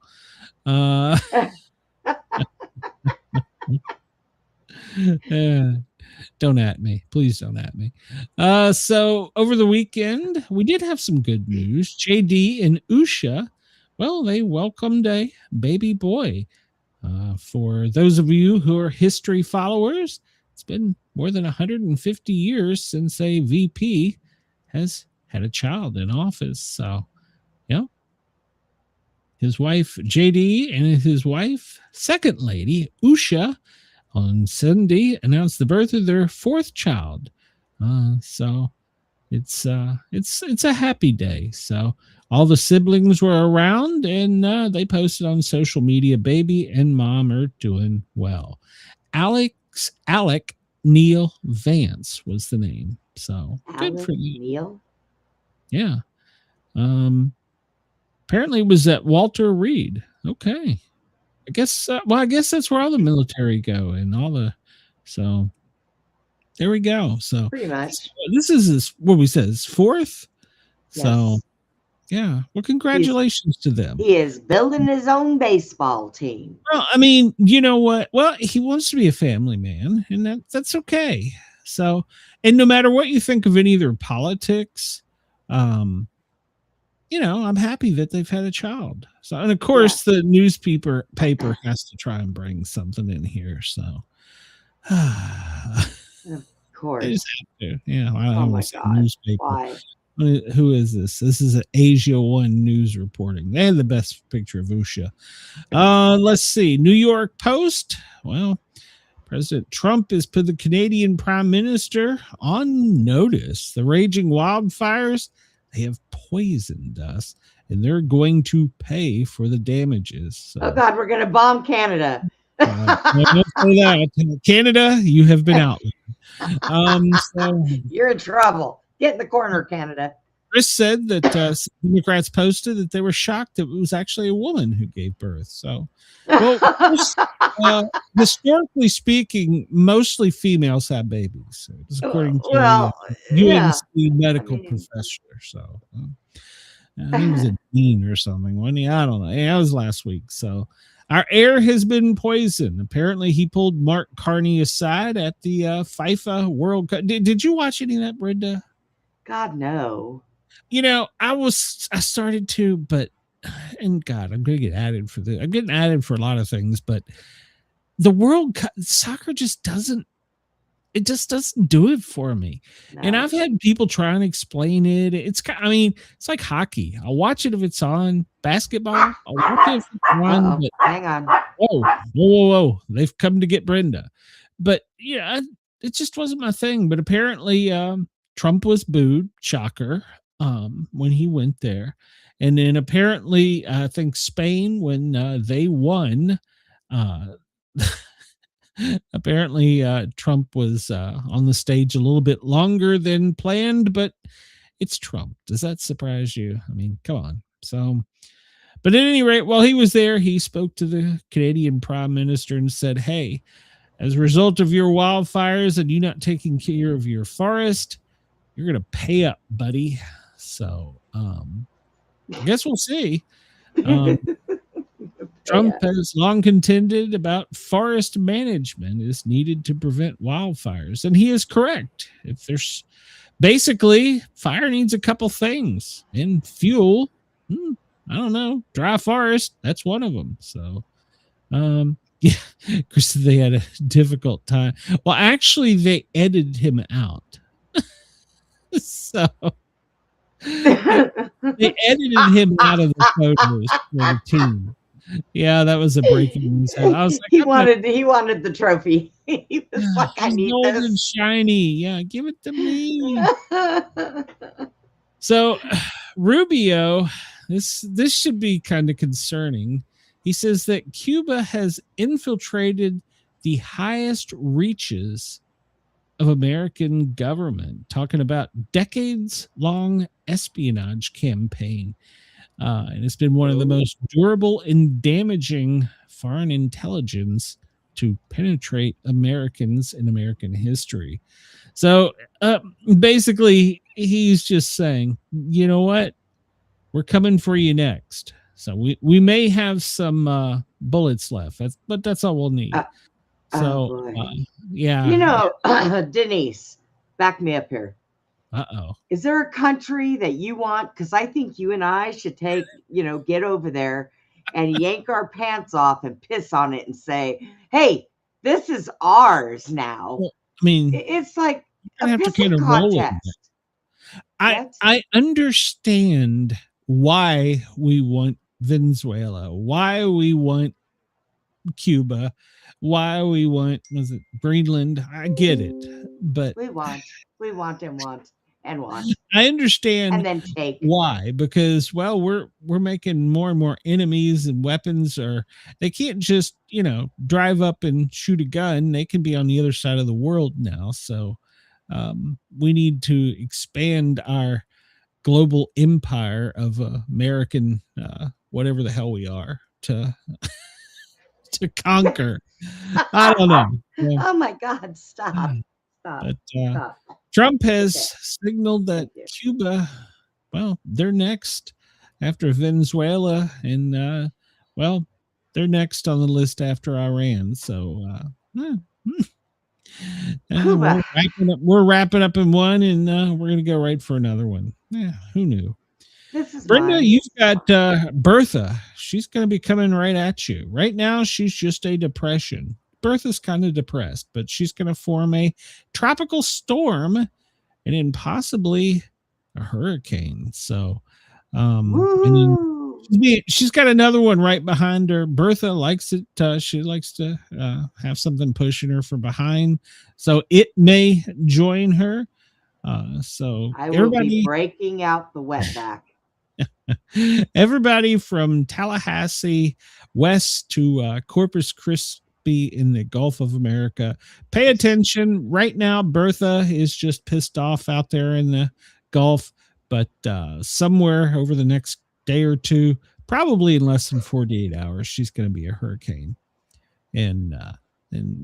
Don't at me. Please don't at me. So over the weekend, we did have some good news. JD and Usha, well, they welcomed a baby boy. For those of you who are history followers, it's been more than 150 years since a VP has had a child in office. So, his wife, JD, and his wife, second lady, Usha, on Sunday announced the birth of their fourth child. So it's a happy day. So all the siblings were around, and they posted on social media, baby and mom are doing well. Alec Neil Vance was the name. So good for you. Neil? Yeah. Apparently it was at Walter Reed. Okay. I guess that's where all the military go and all the, so there we go. So pretty much this is what we said, it's fourth. Yes. So yeah, well, congratulations to them. He is building his own baseball team. Well, I mean, you know what? Well, he wants to be a family man, and that's okay. So, and no matter what you think of any of their politics, I'm happy that they've had a child. So, and of course, the newspaper has to try and bring something in here. So, of course, they just have to. Yeah, oh my God! Newspaper. Why? Who is this? This is an Asia One News reporting. They had the best picture of Usha. Let's see. New York Post. Well, President Trump has put the Canadian Prime Minister on notice. The raging wildfires, they have poisoned us, and they're going to pay for the damages. So, oh God, we're going to bomb Canada. Canada, you have been out. So, you're in trouble. Get in the corner, Canada. Chris said that Democrats posted that they were shocked that it was actually a woman who gave birth. So, well, historically speaking, mostly females have babies, according to UNC medical professor. So, he was a dean or something, wasn't he? I don't know. Yeah, that was last week. So, our air has been poisoned. Apparently, he pulled Mark Carney aside at the FIFA World Cup. Did you watch any of that, Brenda? God, no. I started to, but, and God, I'm going to get added for this. I'm getting added for a lot of things, but the World Cup, soccer just doesn't do it for me. No. And I've had people try and explain it. It's like hockey. I'll watch it if it's on. Basketball, I'll watch it if it's on. But, hang on. Whoa. They've come to get Brenda. But, it just wasn't my thing. But apparently, Trump was booed, shocker, when he went there. And then apparently, I think Spain, when they won, apparently Trump was on the stage a little bit longer than planned, but it's Trump. Does that surprise you? I mean, come on. So, but at any rate, while he was there, he spoke to the Canadian Prime Minister and said, hey, as a result of your wildfires and you not taking care of your forest, you're going to pay up, buddy. So, I guess we'll see. Trump has long contended about forest management is needed to prevent wildfires. And he is correct. If there's basically fire needs a couple things, and fuel, I don't know, dry forest, that's one of them. So, yeah, Chris, they had a difficult time. Well, actually, they edited him out. So they edited him out of the photos for the team. Yeah, that was a breaking news. I was like, he wanted the trophy. He was like, I need gold this. And shiny. Yeah, give it to me. So Rubio, this should be kind of concerning. He says that Cuba has infiltrated the highest reaches of American government, talking about decades-long espionage campaign. And it's been one of the most durable and damaging foreign intelligence to penetrate Americans in American history. So basically, he's just saying, you know what? We're coming for you next. So we may have some bullets left, but that's all we'll need. So, yeah. You know, Denise, back me up here. Uh-oh. Is there a country that you want? Because I think you and I should take, get over there and yank our pants off and piss on it and say, hey, this is ours now. Well, I mean, it's like a have to pissing kind of roll it. contest. I understand why we want Venezuela, why we want Cuba, why we want, was it Greenland? I get it, but we want and want and want. I understand and then take why, because we're making more and more enemies, and weapons they can't just drive up and shoot a gun. They can be on the other side of the world now. So we need to expand our global empire of American whatever the hell we are to conquer. I don't know. Oh my God, stop. But Trump has signaled that Cuba, they're next after Venezuela, and they're next on the list after Iran. So we're wrapping up in one, and we're going to go right for another one. Yeah, who knew? Brenda, you've got Bertha. She's going to be coming right at you. Right now, she's just a depression. Bertha's kind of depressed, but she's going to form a tropical storm and then possibly a hurricane. So, and then she's got another one right behind her. Bertha likes it. She likes to have something pushing her from behind, so it may join her. So I will be breaking out the wetback. Everybody from Tallahassee west to Corpus Christi in the Gulf of America, pay attention. Right now, Bertha is just pissed off out there in the Gulf, but somewhere over the next day or two, probably in less than 48 hours, she's going to be a hurricane. And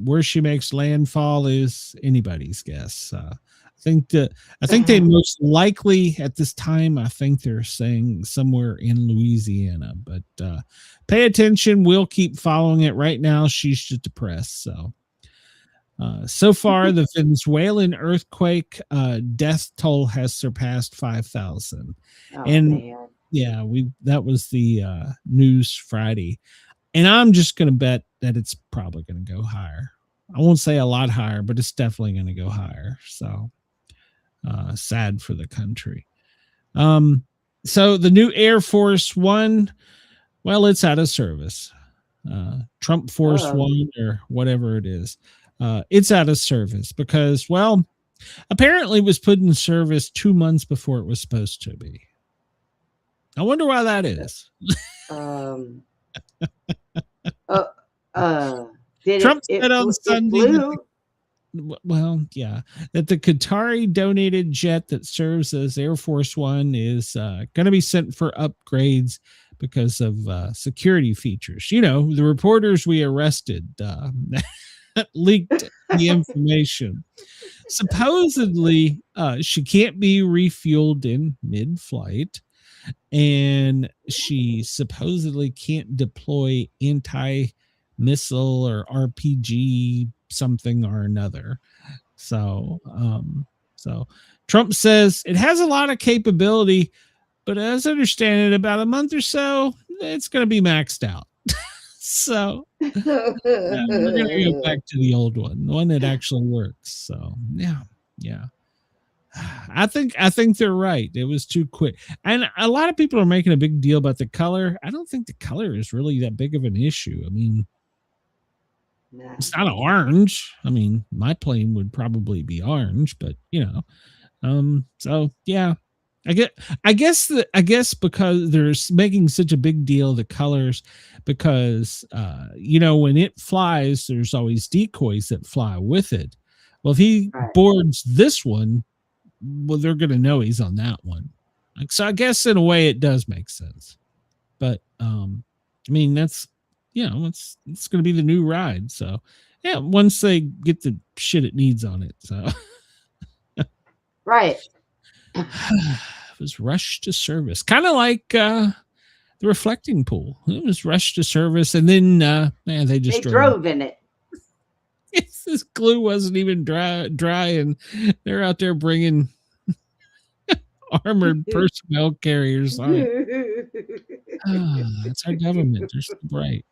where she makes landfall is anybody's guess. I think they most likely at this time, I think they're saying somewhere in Louisiana, but pay attention. We'll keep following it. Right now, she's just depressed. So far, the Venezuelan earthquake death toll has surpassed 5,000. Man. Yeah, that was the news Friday. And I'm just going to bet that it's probably going to go higher. I won't say a lot higher, but it's definitely going to go higher. So sad for the country. So the new Air Force One, it's out of service. Trump Force One or whatever it is. It's out of service because, apparently it was put in service 2 months before it was supposed to be. I wonder why that is. Trump said on Sunday that the Qatari donated jet that serves as Air Force One is going to be sent for upgrades because of security features. The reporters we arrested leaked the information. Supposedly, she can't be refueled in mid-flight, and she supposedly can't deploy anti-missile or RPG something or another. So Trump says it has a lot of capability, but as I understand it, about a month or so, it's going to be maxed out. So we're going to go back to the old one, the one that actually works. So yeah. I think they're right. It was too quick. And a lot of people are making a big deal about the color. I don't think the color is really that big of an issue. I mean, it's not orange. I mean, my plane would probably be orange, but so yeah. I guess because they're making such a big deal of the colors, because when it flies, there's always decoys that fly with it. Well, if he boards this one, they're going to know he's on that one. So I guess in a way it does make sense. But I mean, that's it's going to be the new ride. So yeah, once they get the shit it needs on it. So Right. it was rushed to service, kind of like the reflecting pool. It was rushed to service, and then they just drove in it. This glue wasn't even dry, and they're out there bringing armored personnel carriers on it. That's our government. They're so bright.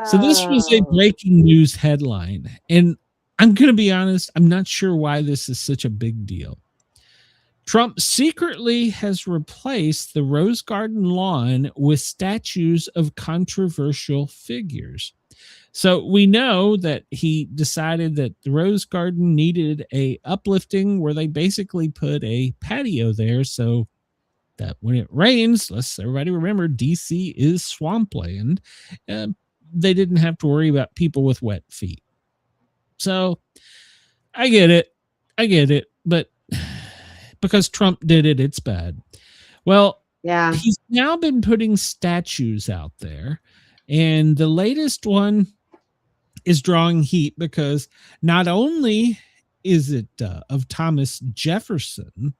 So this was a breaking news headline, and I'm going to be honest, I'm not sure why this is such a big deal. Trump secretly has replaced the Rose Garden lawn with statues of controversial figures. So we know that he decided that the Rose Garden needed a uplifting where they basically put a patio there so that when it rains, let's everybody remember, DC is swampland. They didn't have to worry about people with wet feet. So I get it, but because Trump did it, it's bad. Well, yeah, he's now been putting statues out there, and the latest one is drawing heat because not only is it of Thomas Jefferson,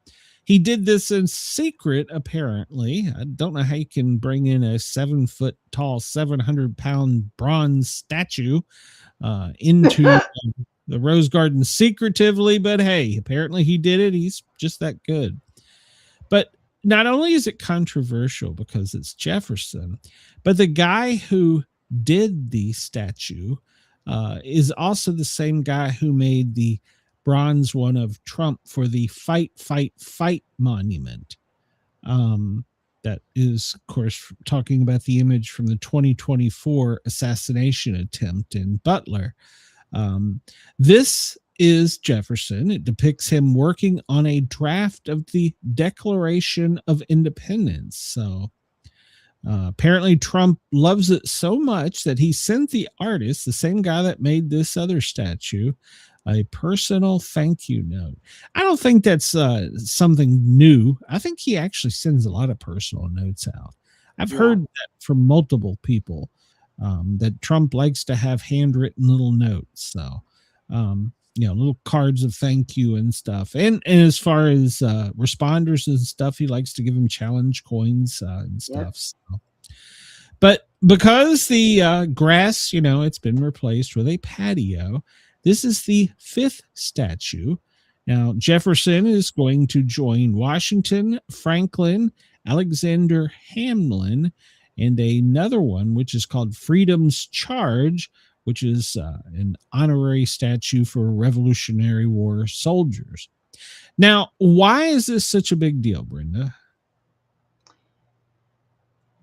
he did this in secret, apparently. I don't know how you can bring in a 7-foot tall, 700-pound bronze statue into the Rose Garden secretively, but hey, apparently he did it. He's just that good. But not only is it controversial because it's Jefferson, but the guy who did the statue is also the same guy who made the bronze one of Trump for the Fight, Fight, Fight monument. That is, of course, talking about the image from the 2024 assassination attempt in Butler. This is Jefferson. It depicts him working on a draft of the Declaration of Independence. So apparently Trump loves it so much that he sent the artist, the same guy that made this other statue, a personal thank you note. I don't think that's something new. I think he actually sends a lot of personal notes out. I've heard that from multiple people, that Trump likes to have handwritten little notes. So, little cards of thank you and stuff. And as far as responders and stuff, he likes to give them challenge coins and stuff. So. But because the grass, it's been replaced with a patio, this is the 5th statue. Now, Jefferson is going to join Washington, Franklin, Alexander Hamlin, and another one, which is called Freedom's Charge, which is an honorary statue for Revolutionary War soldiers. Now, why is this such a big deal, Brenda?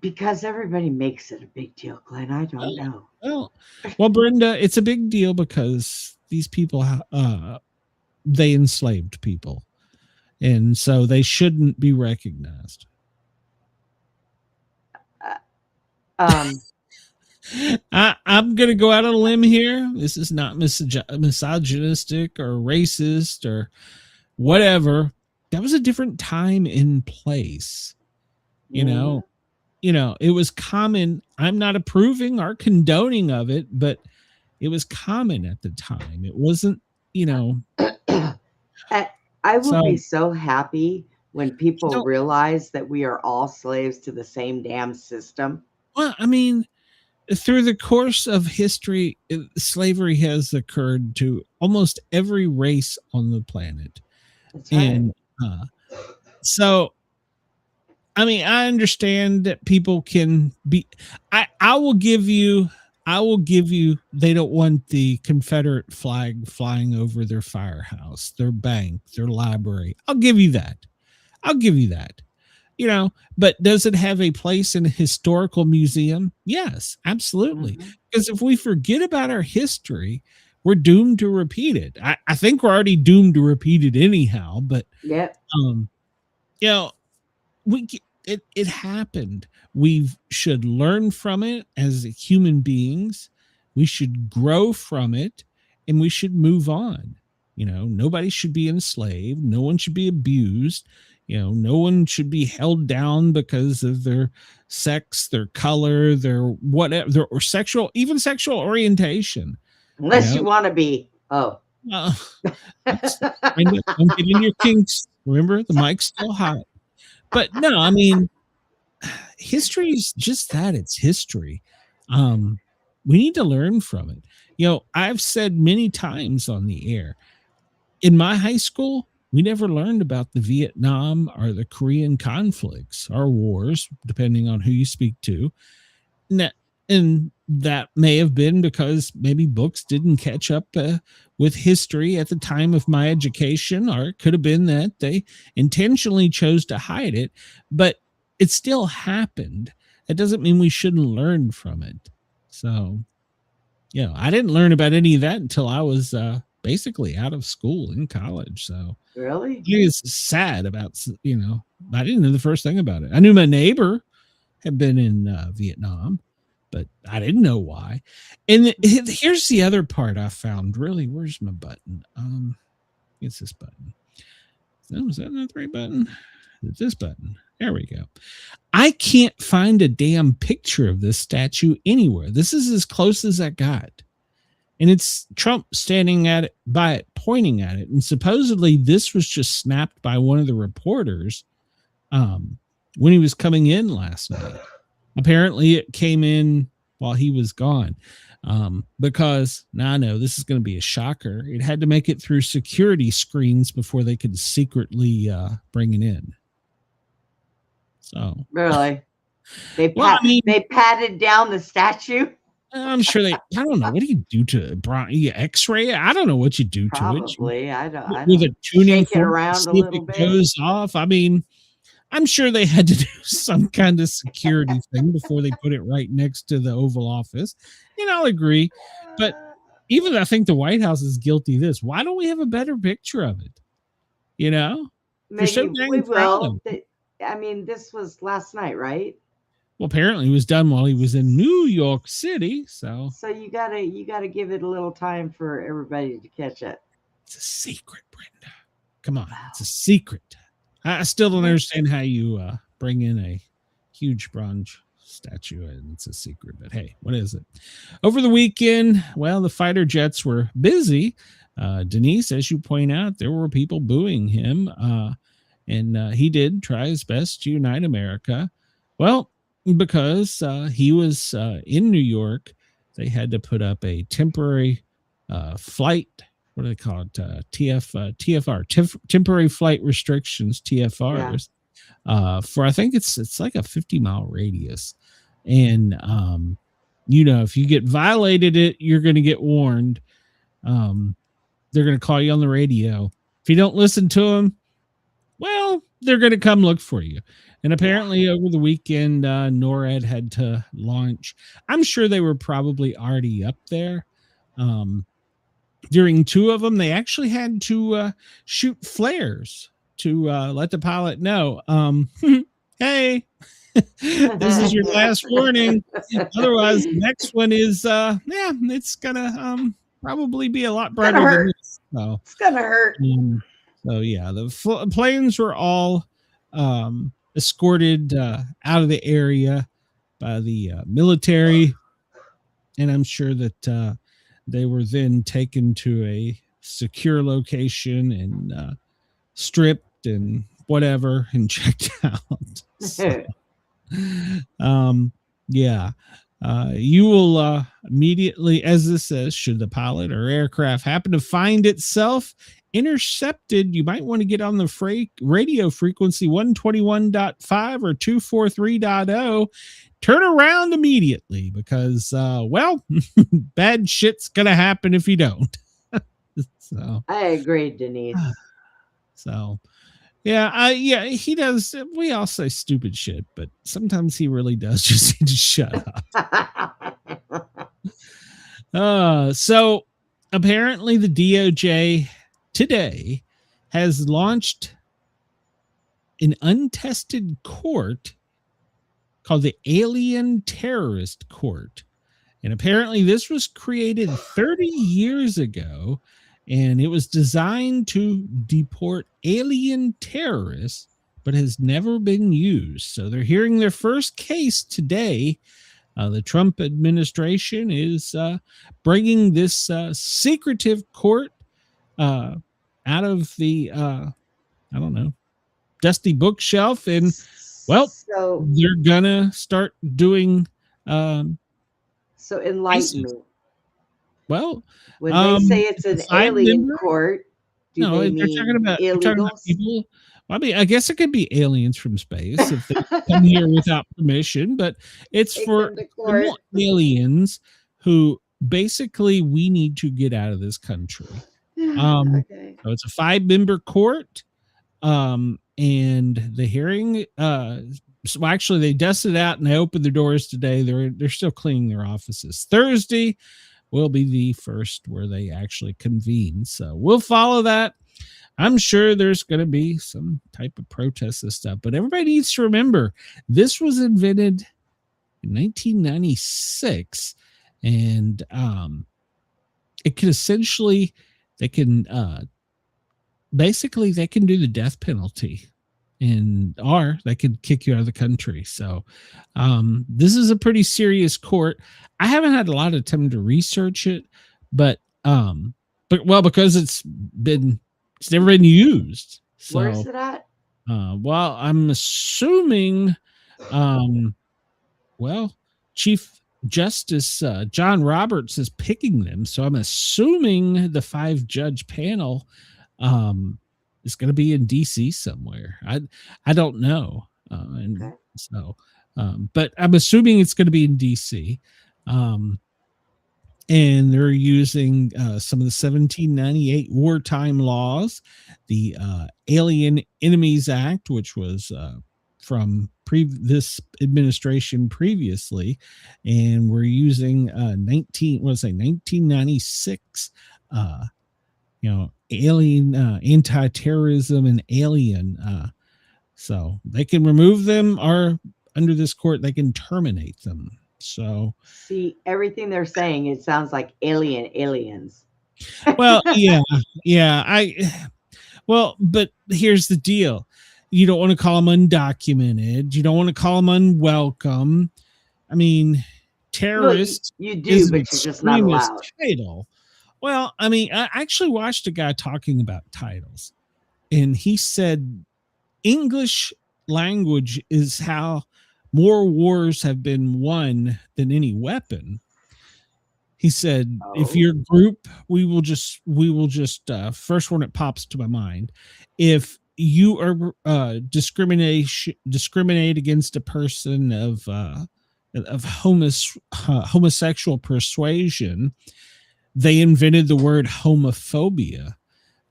Because everybody makes it a big deal, Glenn. I don't know. Well, Brenda, it's a big deal because these people, they enslaved people. And so they shouldn't be recognized. I'm going to go out on a limb here. This is not misogynistic or racist or whatever. That was a different time and place. It was common. I'm not approving or condoning of it, but it was common at the time. It wasn't, I will be so happy when people realize that we are all slaves to the same damn system. Well, I mean, through the course of history, slavery has occurred to almost every race on the planet. That's right. And so, I mean, I understand that people can be, I will give you, they don't want the Confederate flag flying over their firehouse, their bank, their library. I'll give you that. But does it have a place in a historical museum? Yes, absolutely. Because if we forget about our history, we're doomed to repeat it. I think we're already doomed to repeat it anyhow, but it happened. We should learn from it as human beings. We should grow from it, and we should move on. Nobody should be enslaved. No one should be abused. No one should be held down because of their sex, their color, their whatever, or sexual orientation. Unless you want to be. Oh. Don't get in your kinks. Remember, the mic's still hot. But no, I mean, history is just that. It's history. We need to learn from it. I've said many times on the air, in my high school, we never learned about the Vietnam or the Korean conflicts or wars, depending on who you speak to. And that may have been because maybe books didn't catch up with history at the time of my education, or it could have been that they intentionally chose to hide it, but it still happened. That doesn't mean we shouldn't learn from it. So, I didn't learn about any of that until I was basically out of school in college. So really, it's sad about, I didn't know the first thing about it. I knew my neighbor had been in Vietnam, but I didn't know why. And here's the other part I found. Really, where's my button? It's this button. Was that not the right button? It's this button. There we go. I can't find a damn picture of this statue anywhere. This is as close as I got. And it's Trump standing by it, pointing at it. And supposedly this was just snapped by one of the reporters when he was coming in last night. Apparently it came in while he was gone, because now I know this is going to be a shocker. It had to make it through security screens before they could secretly bring it in. So really, they patted down the statue. I'm sure I don't know. What do you do to you X-ray? I don't know what you do to it. Probably, I don't. With a tuning shake it around a little bit. Goes off. I mean, I'm sure they had to do some kind of security thing before they put it right next to the Oval Office. And I'll agree. But even I think the White House is guilty of this. Why don't we have a better picture of it? Maybe so we will. I mean, this was last night, right? Well, apparently it was done while he was in New York City. So you gotta give it a little time for everybody to catch it. It's a secret, Brenda. Come on, it's a secret. I still don't understand how you bring in a huge bronze statue and it's a secret. But hey, what is it? Over the weekend, well, the fighter jets were busy. Denise, as you point out, there were people booing him. And he did try his best to unite America. Well, because he was in New York, they had to put up a temporary flight. What do they call it? TFR, temporary flight restrictions, TFRs, for I think it's like a 50-mile radius. And, if you get violated it, you're going to get warned. They're going to call you on the radio. If you don't listen to them, well, they're going to come look for you. And apparently over the weekend, NORAD had to launch. I'm sure they were probably already up there. During two of them, they actually had to shoot flares to let the pilot know, hey, this is your last warning. Otherwise, the next one is, it's going to probably be a lot brighter than this. So, it's going to hurt. So yeah, the planes were all escorted out of the area by the military, and I'm sure that they were then taken to a secure location and stripped and whatever and checked out. So, you will immediately, as this says, should the pilot or aircraft happen to find itself intercepted, you might want to get on the radio frequency 121.5 or 243.0. Turn around immediately because, bad shit's going to happen if you don't. So I agree, Denise. So, he does. We all say stupid shit, but sometimes he really does just need to shut up. So apparently the DOJ today has launched an untested court called the Alien Terrorist Court. And apparently this was created 30 years ago, and it was designed to deport alien terrorists but has never been used. So they're hearing their first case today. The Trump administration is bringing this secretive court out of the, I don't know, dusty bookshelf. And, well, so they're going to start doing. So enlighten me. Well, when they say it's an alien court, do they mean they're talking about people. I mean, I guess it could be aliens from space if they come here without permission, but it's for aliens who basically we need to get out of this country. Okay. So it's a 5-member court, and the hearing. So actually, they dusted out and they opened their doors today. They're still cleaning their offices. Thursday will be the first where they actually convene. So we'll follow that. I'm sure there's going to be some type of protest and stuff, but everybody needs to remember this was invented in 1996, and it can essentially they can do the death penalty. Or they could kick you out of the country. So this is a pretty serious court. I haven't had a lot of time to research it, but because it's never been used. So, where's it at? Well, I'm assuming, Chief Justice John Roberts is picking them. So I'm assuming the 5-judge panel is going to be in DC somewhere. I don't know. But I'm assuming it's going to be in DC. And they're using some of the 1798 wartime laws, the Alien Enemies Act, which was from this administration previously, and we're using 1996 alien anti-terrorism and alien, so they can remove them, or under this court they can terminate them. So see, everything they're saying, it sounds like aliens. Well, but here's the deal. You don't want to call them undocumented. You don't want to call them unwelcome. I mean, terrorist. Well, you do, but you're just not allowed. Title. Well, I mean, I actually watched a guy talking about titles, and he said English language is how more wars have been won than any weapon. He said, if your group, we will just first one that pops to my mind. If you are discriminate against a person of homosexual persuasion, they invented the word homophobia.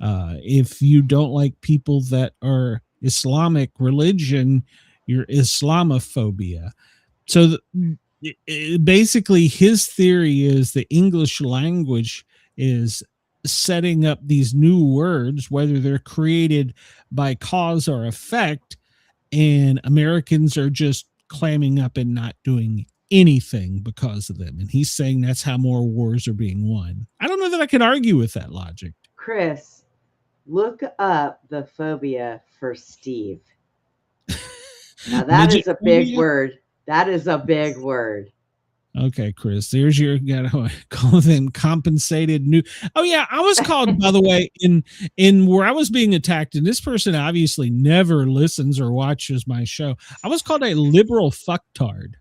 If you don't like people that are Islamic religion, you're Islamophobia. So basically his theory is the English language is setting up these new words, whether they're created by cause or effect, and Americans are just clamming up and not doing anything because of them. And he's saying that's how more wars are being won. I don't know that I can argue with that logic. Chris, look up the phobia for Steve. Now that is a big word. That is a big word. Okay, Chris, there's your gotta call them compensated new. Oh yeah, I was called, by the way, in where I was being attacked, and this person obviously never listens or watches my show. I was called a liberal fucktard.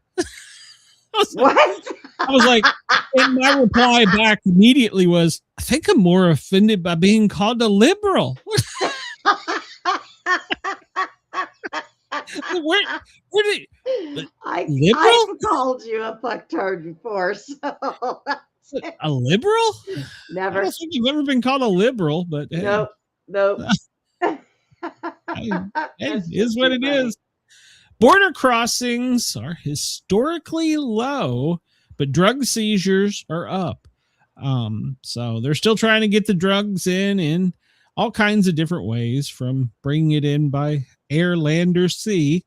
What? I was like, and my reply back immediately was, I think I'm more offended by being called a liberal. Where did I've called you a fucktard before, so a liberal? Never. I don't think you've ever been called a liberal, but hey. Nope. It is what it is. Border crossings are historically low, but drug seizures are up. So they're still trying to get the drugs in all kinds of different ways, from bringing it in by air, land, or sea.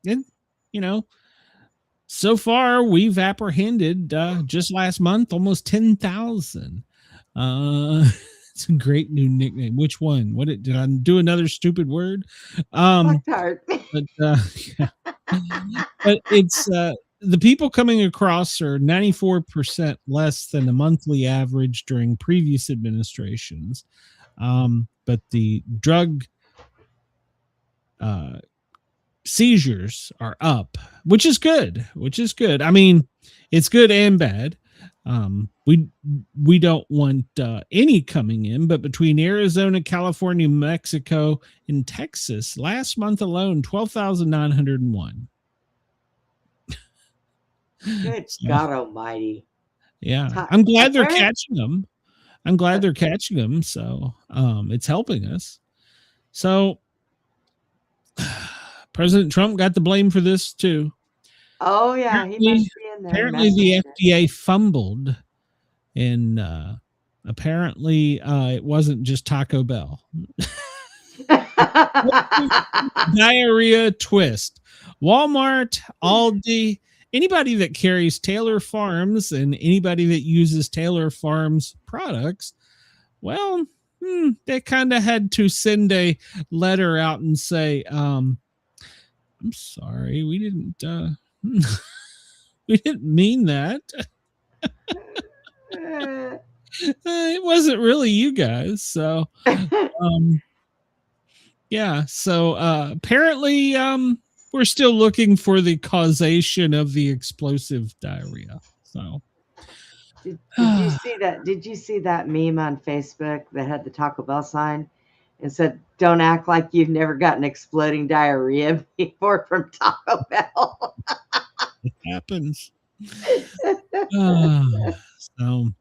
And, so far we've apprehended just last month almost 10,000. It's a great new nickname. Which one? Did I do another stupid word? Fuck-tart. But yeah. But it's the people coming across are 94% less than the monthly average during previous administrations. But the drug seizures are up, which is good. I mean, it's good and bad. We don't want any coming in, but between Arizona, California, Mexico, and Texas, last month alone, 12,901. Good God Almighty! Yeah, I'm glad they're catching them. So it's helping us. So President Trump got the blame for this too. Oh yeah, he must be in there. Apparently the FDA fumbled, and apparently it wasn't just Taco Bell. Diarrhea twist. Walmart, Aldi, anybody that carries Taylor Farms and anybody that uses Taylor Farms products, well, they kind of had to send a letter out and say, I'm sorry, we didn't we didn't mean that. It wasn't really you guys. So yeah, so apparently we're still looking for the causation of the explosive diarrhea. So did you see that? Did you see that meme on Facebook that had the Taco Bell sign and said, "Don't act like you've never gotten exploding diarrhea before from Taco Bell." It happens. So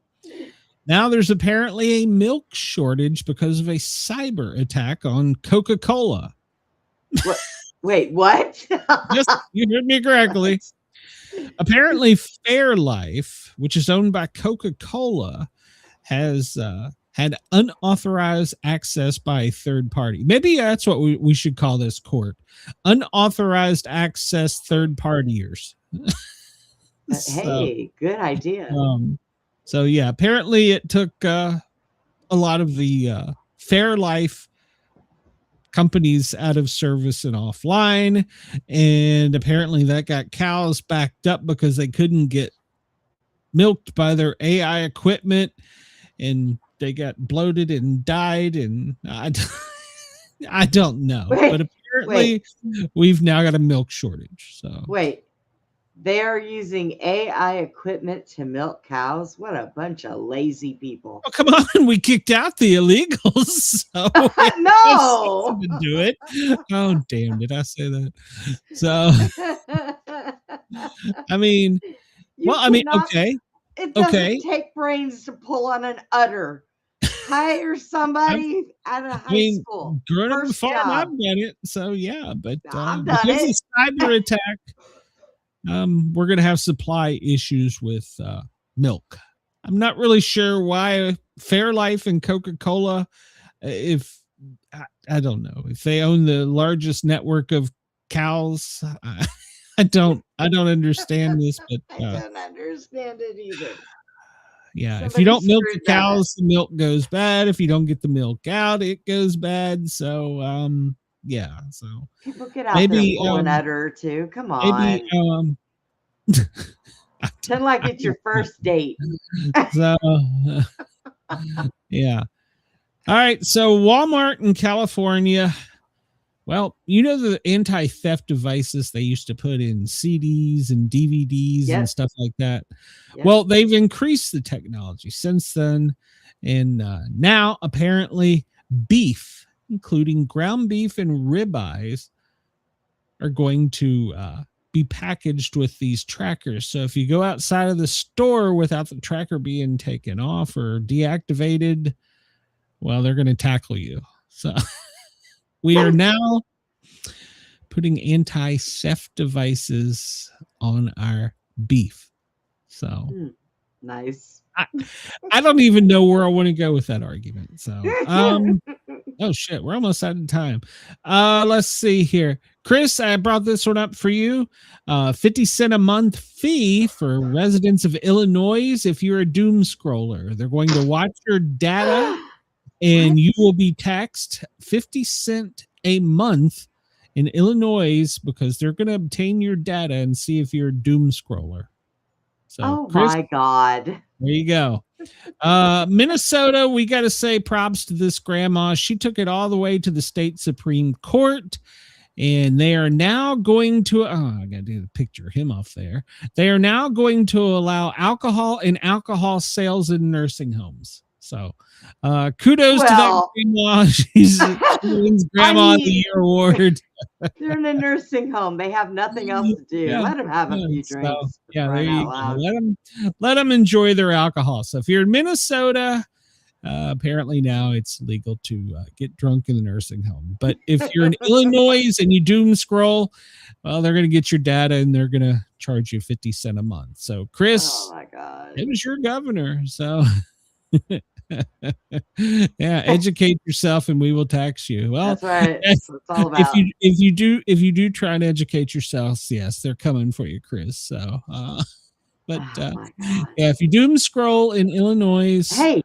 now there's apparently a milk shortage because of a cyber attack on Coca-Cola. Wait, what? Yes, you heard me correctly. Apparently Fairlife, which is owned by Coca-Cola, has had unauthorized access by a third party. Maybe that's what we should call this court. Unauthorized access third partiers. Hey, good idea. So yeah, apparently it took a lot of the Fairlife companies out of service and offline, and apparently that got cows backed up because they couldn't get milked by their AI equipment, and they got bloated and died, and I don't know. But apparently we've now got a milk shortage. So wait, they are using AI equipment to milk cows? What a bunch of lazy people. Oh, come on. We kicked out the illegals. So no. To do it. Oh, damn. Did I say that? So, I mean, okay. It doesn't take brains to pull on an udder. Hire somebody out of high school. Growing up the farm, I've done it. So, yeah. But I've done because it. of cyber attack, we're going to have supply issues with milk. I'm not really sure why Fairlife and Coca-Cola, if I don't know if they own the largest network of cows. I don't understand this, but I don't understand it either. Yeah, Somebody if you don't milk the screwed that up. cows, the milk goes bad. If you don't get the milk out, it goes bad. So yeah, so People get out there and pull an udder or two. Come on. Pretend like it's your first date. So yeah. All right. So Walmart in California. Well, you know the anti-theft devices they used to put in CDs and DVDs and stuff like that. Yep. Well, they've increased the technology since then. And now apparently beef, including ground beef and ribeyes, are going to be packaged with these trackers. So if you go outside of the store without the tracker being taken off or deactivated, well, they're going to tackle you. So we are now putting anti-theft devices on our beef. So nice. I don't even know where I want to go with that argument. So, oh shit, we're almost out of time. Let's see here. Chris, I brought this one up for you. 50 cents a month fee for residents of Illinois if you're a doom scroller. They're going to watch your data and you will be taxed 50 cents a month in Illinois because they're going to obtain your data and see if you're a doom scroller. So, Oh Chris, my God. there you go. Minnesota, we got to say props to this grandma. She took it all the way to the state Supreme Court, and they are now going to, I got to do the picture of him off there. They are now going to allow alcohol and alcohol sales in nursing homes. So kudos to that grandma. She wins Grandma of the Year award. They're in a nursing home. They have nothing else to do. Yeah. Let them have a few drinks. There you go. Let them enjoy their alcohol. So if you're in Minnesota, apparently now it's legal to get drunk in the nursing home. But if you're in Illinois and you doom scroll, well, they're going to get your data and they're going to charge you 50 cents a month. So Chris, oh my God, it was your governor. So yeah, educate yourself and we will tax you. Well, that's right. That's what it's all about. If you do try and educate yourselves, yes, they're coming for you, Chris. So but yeah, if you doom scroll in Illinois, hey,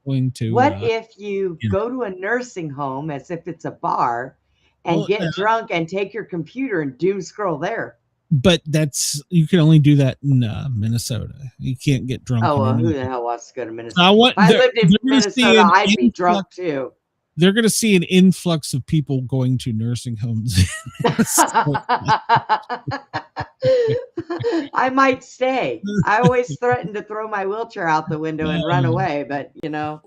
going to what if you go to a nursing home as if it's a bar and get drunk and take your computer and doom scroll there? But you can only do that in Minnesota. You can't get drunk. Oh, well, who the hell wants to go to Minnesota? If I lived in Minnesota, I'd be drunk too. They're going to see an influx of people going to nursing homes. I might stay. I always threaten to throw my wheelchair out the window and run away, but you know.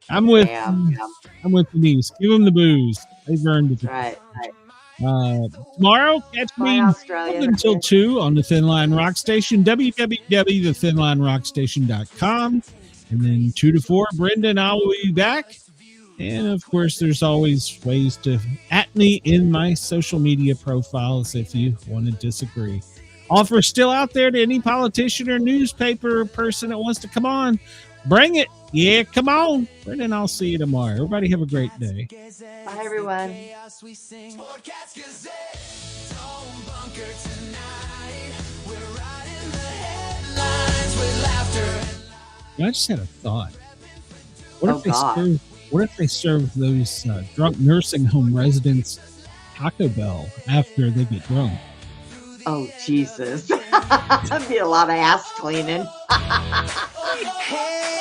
I'm with Denise. Give them the booze. They've earned it. Right. Tomorrow, catch me until 2 on the Thin Line Rock Station, www.thethinlinerockstation.com. And then 2 to 4, Brenda and I will be back. And of course, there's always ways to at me in my social media profiles if you want to disagree. Offer still out there to any politician or newspaper person that wants to come on. Bring it. Yeah, come on. Brenda and I'll see you tomorrow. Everybody have a great day. Bye, everyone. I just had a thought. What if they serve those drunk nursing home residents Taco Bell after they get drunk? Oh, Jesus. That'd be a lot of ass cleaning. Hey.